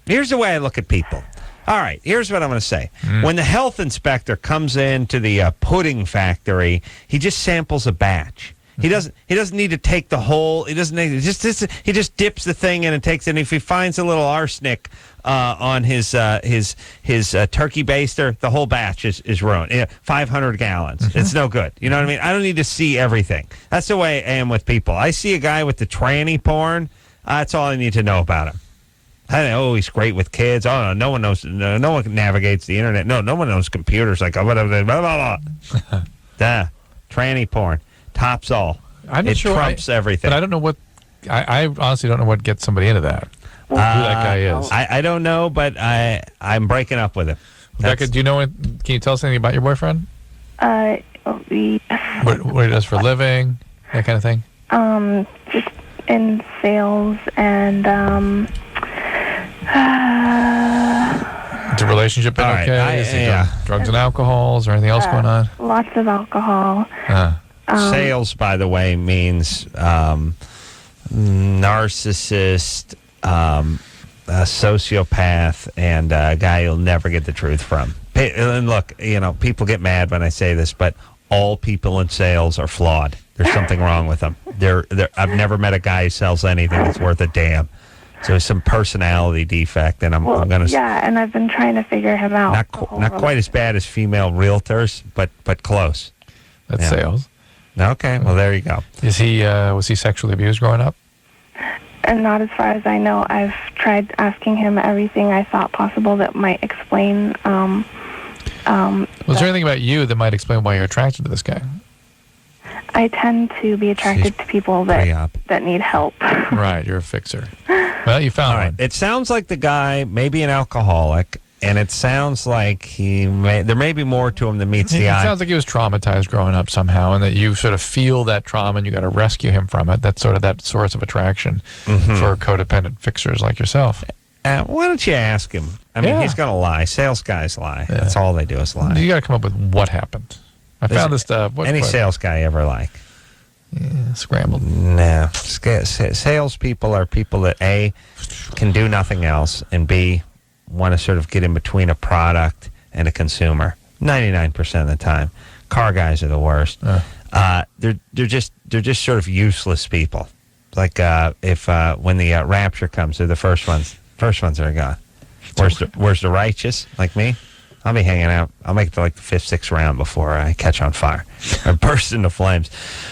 Here's the way I look at people. All right, here's what I'm going to say. When the health inspector comes into the pudding factory, he just samples a batch. He doesn't need to take the whole. He doesn't need. He just dips the thing in and takes it. And if he finds a little arsenic on his turkey baster, the whole batch is ruined. 500 gallons. It's no good. You know what I mean? I don't need to see everything. That's the way I am with people. I see a guy with the tranny porn. That's all I need to know about him. I know he's great with kids. Oh, no one knows. No one navigates the internet. No one knows computers. Like, blah, blah, blah, blah, blah. Duh. Tranny porn. Tops all. I'm not sure. Trumps everything. But I don't know what. I honestly don't know what gets somebody into that. Who that guy is. I don't know, but I'm breaking up with him. Becca, do you know? Can you tell us anything about your boyfriend? What he does for a living, that kind of thing. Just in sales and Is the relationship been okay? Is he doing drugs and alcohols or anything else going on? Lots of alcohol. Sales, by the way, means narcissist, a sociopath, and a guy you'll never get the truth from. And look, people get mad when I say this, but all people in sales are flawed. There's something wrong with them. I've never met a guy who sells anything that's worth a damn. So there's some personality defect, and I'm going to... Yeah, and I've been trying to figure him out. Not quite as bad as female realtors, but close. That's sales. Okay, well, there you go. Was he sexually abused growing up? And not as far as I know. I've tried asking him everything I thought possible that might explain... was there anything about you that might explain why you're attracted to this guy? I tend to be attracted to people that need help. Right, you're a fixer. Well, you found one. It sounds like the guy may be an alcoholic, and it sounds like there may be more to him than meets the eye. It sounds like he was traumatized growing up somehow, and that you sort of feel that trauma, and you got to rescue him from it. That's sort of that source of attraction for codependent fixers like yourself. Why don't you ask him? I mean, he's going to lie. Sales guys lie. Yeah. That's all they do is lie. You got to come up with what happened. I found this stuff. Any sales guy ever like? Yeah, scrambled. No. Salespeople are people that A, can do nothing else, and B, want to sort of get in between a product and a consumer. 99% of the time. Car guys are the worst. They're just sort of useless people. Like if when the rapture comes, they're the first ones. First ones are gone. Where's the righteous like me? I'll be hanging out. I'll make it to like the 5th, 6th round before I catch on fire or burst into flames.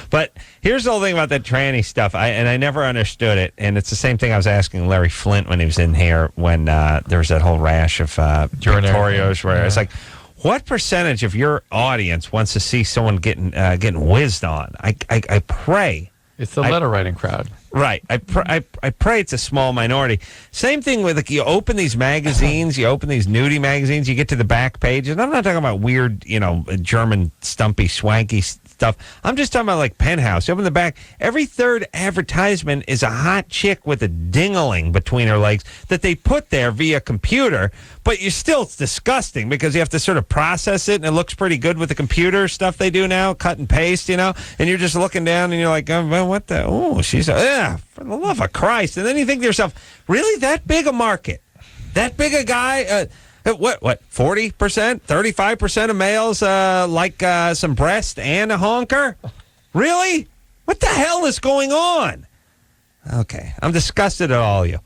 But here's the whole thing about that tranny stuff. I never understood it. And it's the same thing I was asking Larry Flint when he was in here when there was that whole rash of Victorios where it's like, what percentage of your audience wants to see someone getting whizzed on? I pray. It's the letter writing crowd. Right. I pray it's a small minority. Same thing with, like, you open these magazines, you open these nudie magazines, you get to the back pages. And I'm not talking about weird, German stumpy, swanky stuff. I'm just talking about, like, Penthouse. You open the back. Every third advertisement is a hot chick with a dingling between her legs that they put there via computer. But it's disgusting because you have to sort of process it, and it looks pretty good with the computer stuff they do now, cut and paste, and you're just looking down, and you're like, what the, she's, for the love of Christ. And then you think to yourself, really, that big a market? That big a guy? What, 40%, 35% of males like some breast and a honker? Really? What the hell is going on? Okay, I'm disgusted at all of you.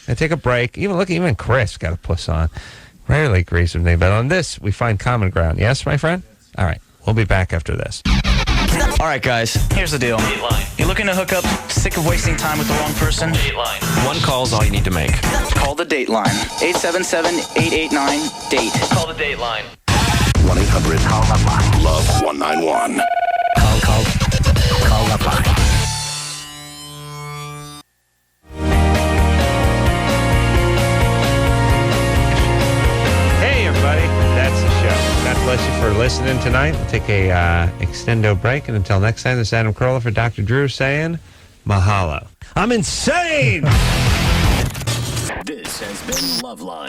I take a break. Even Chris got a puss on. Rarely agrees with me, but on this, we find common ground. Yes, my friend? All right, we'll be back after this. All right, guys, here's the deal. You're looking to hook up, sick of wasting time with the wrong person? Dateline. One call's all you need to make. Call the Dateline. 877-889-DATE. Call the Dateline. 1-800-LOVE-191. Call LoveLine. Bless you for listening tonight. We'll take a extendo break, and until next time, this is Adam Carolla for Dr. Drew saying mahalo. I'm insane! This has been LoveLine.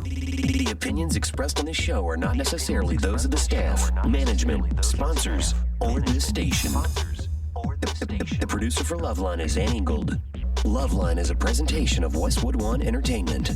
The opinions expressed on this show are not necessarily those of the staff, management, sponsors, or this station. The producer for LoveLine is Ann Ingold. LoveLine is a presentation of Westwood One Entertainment.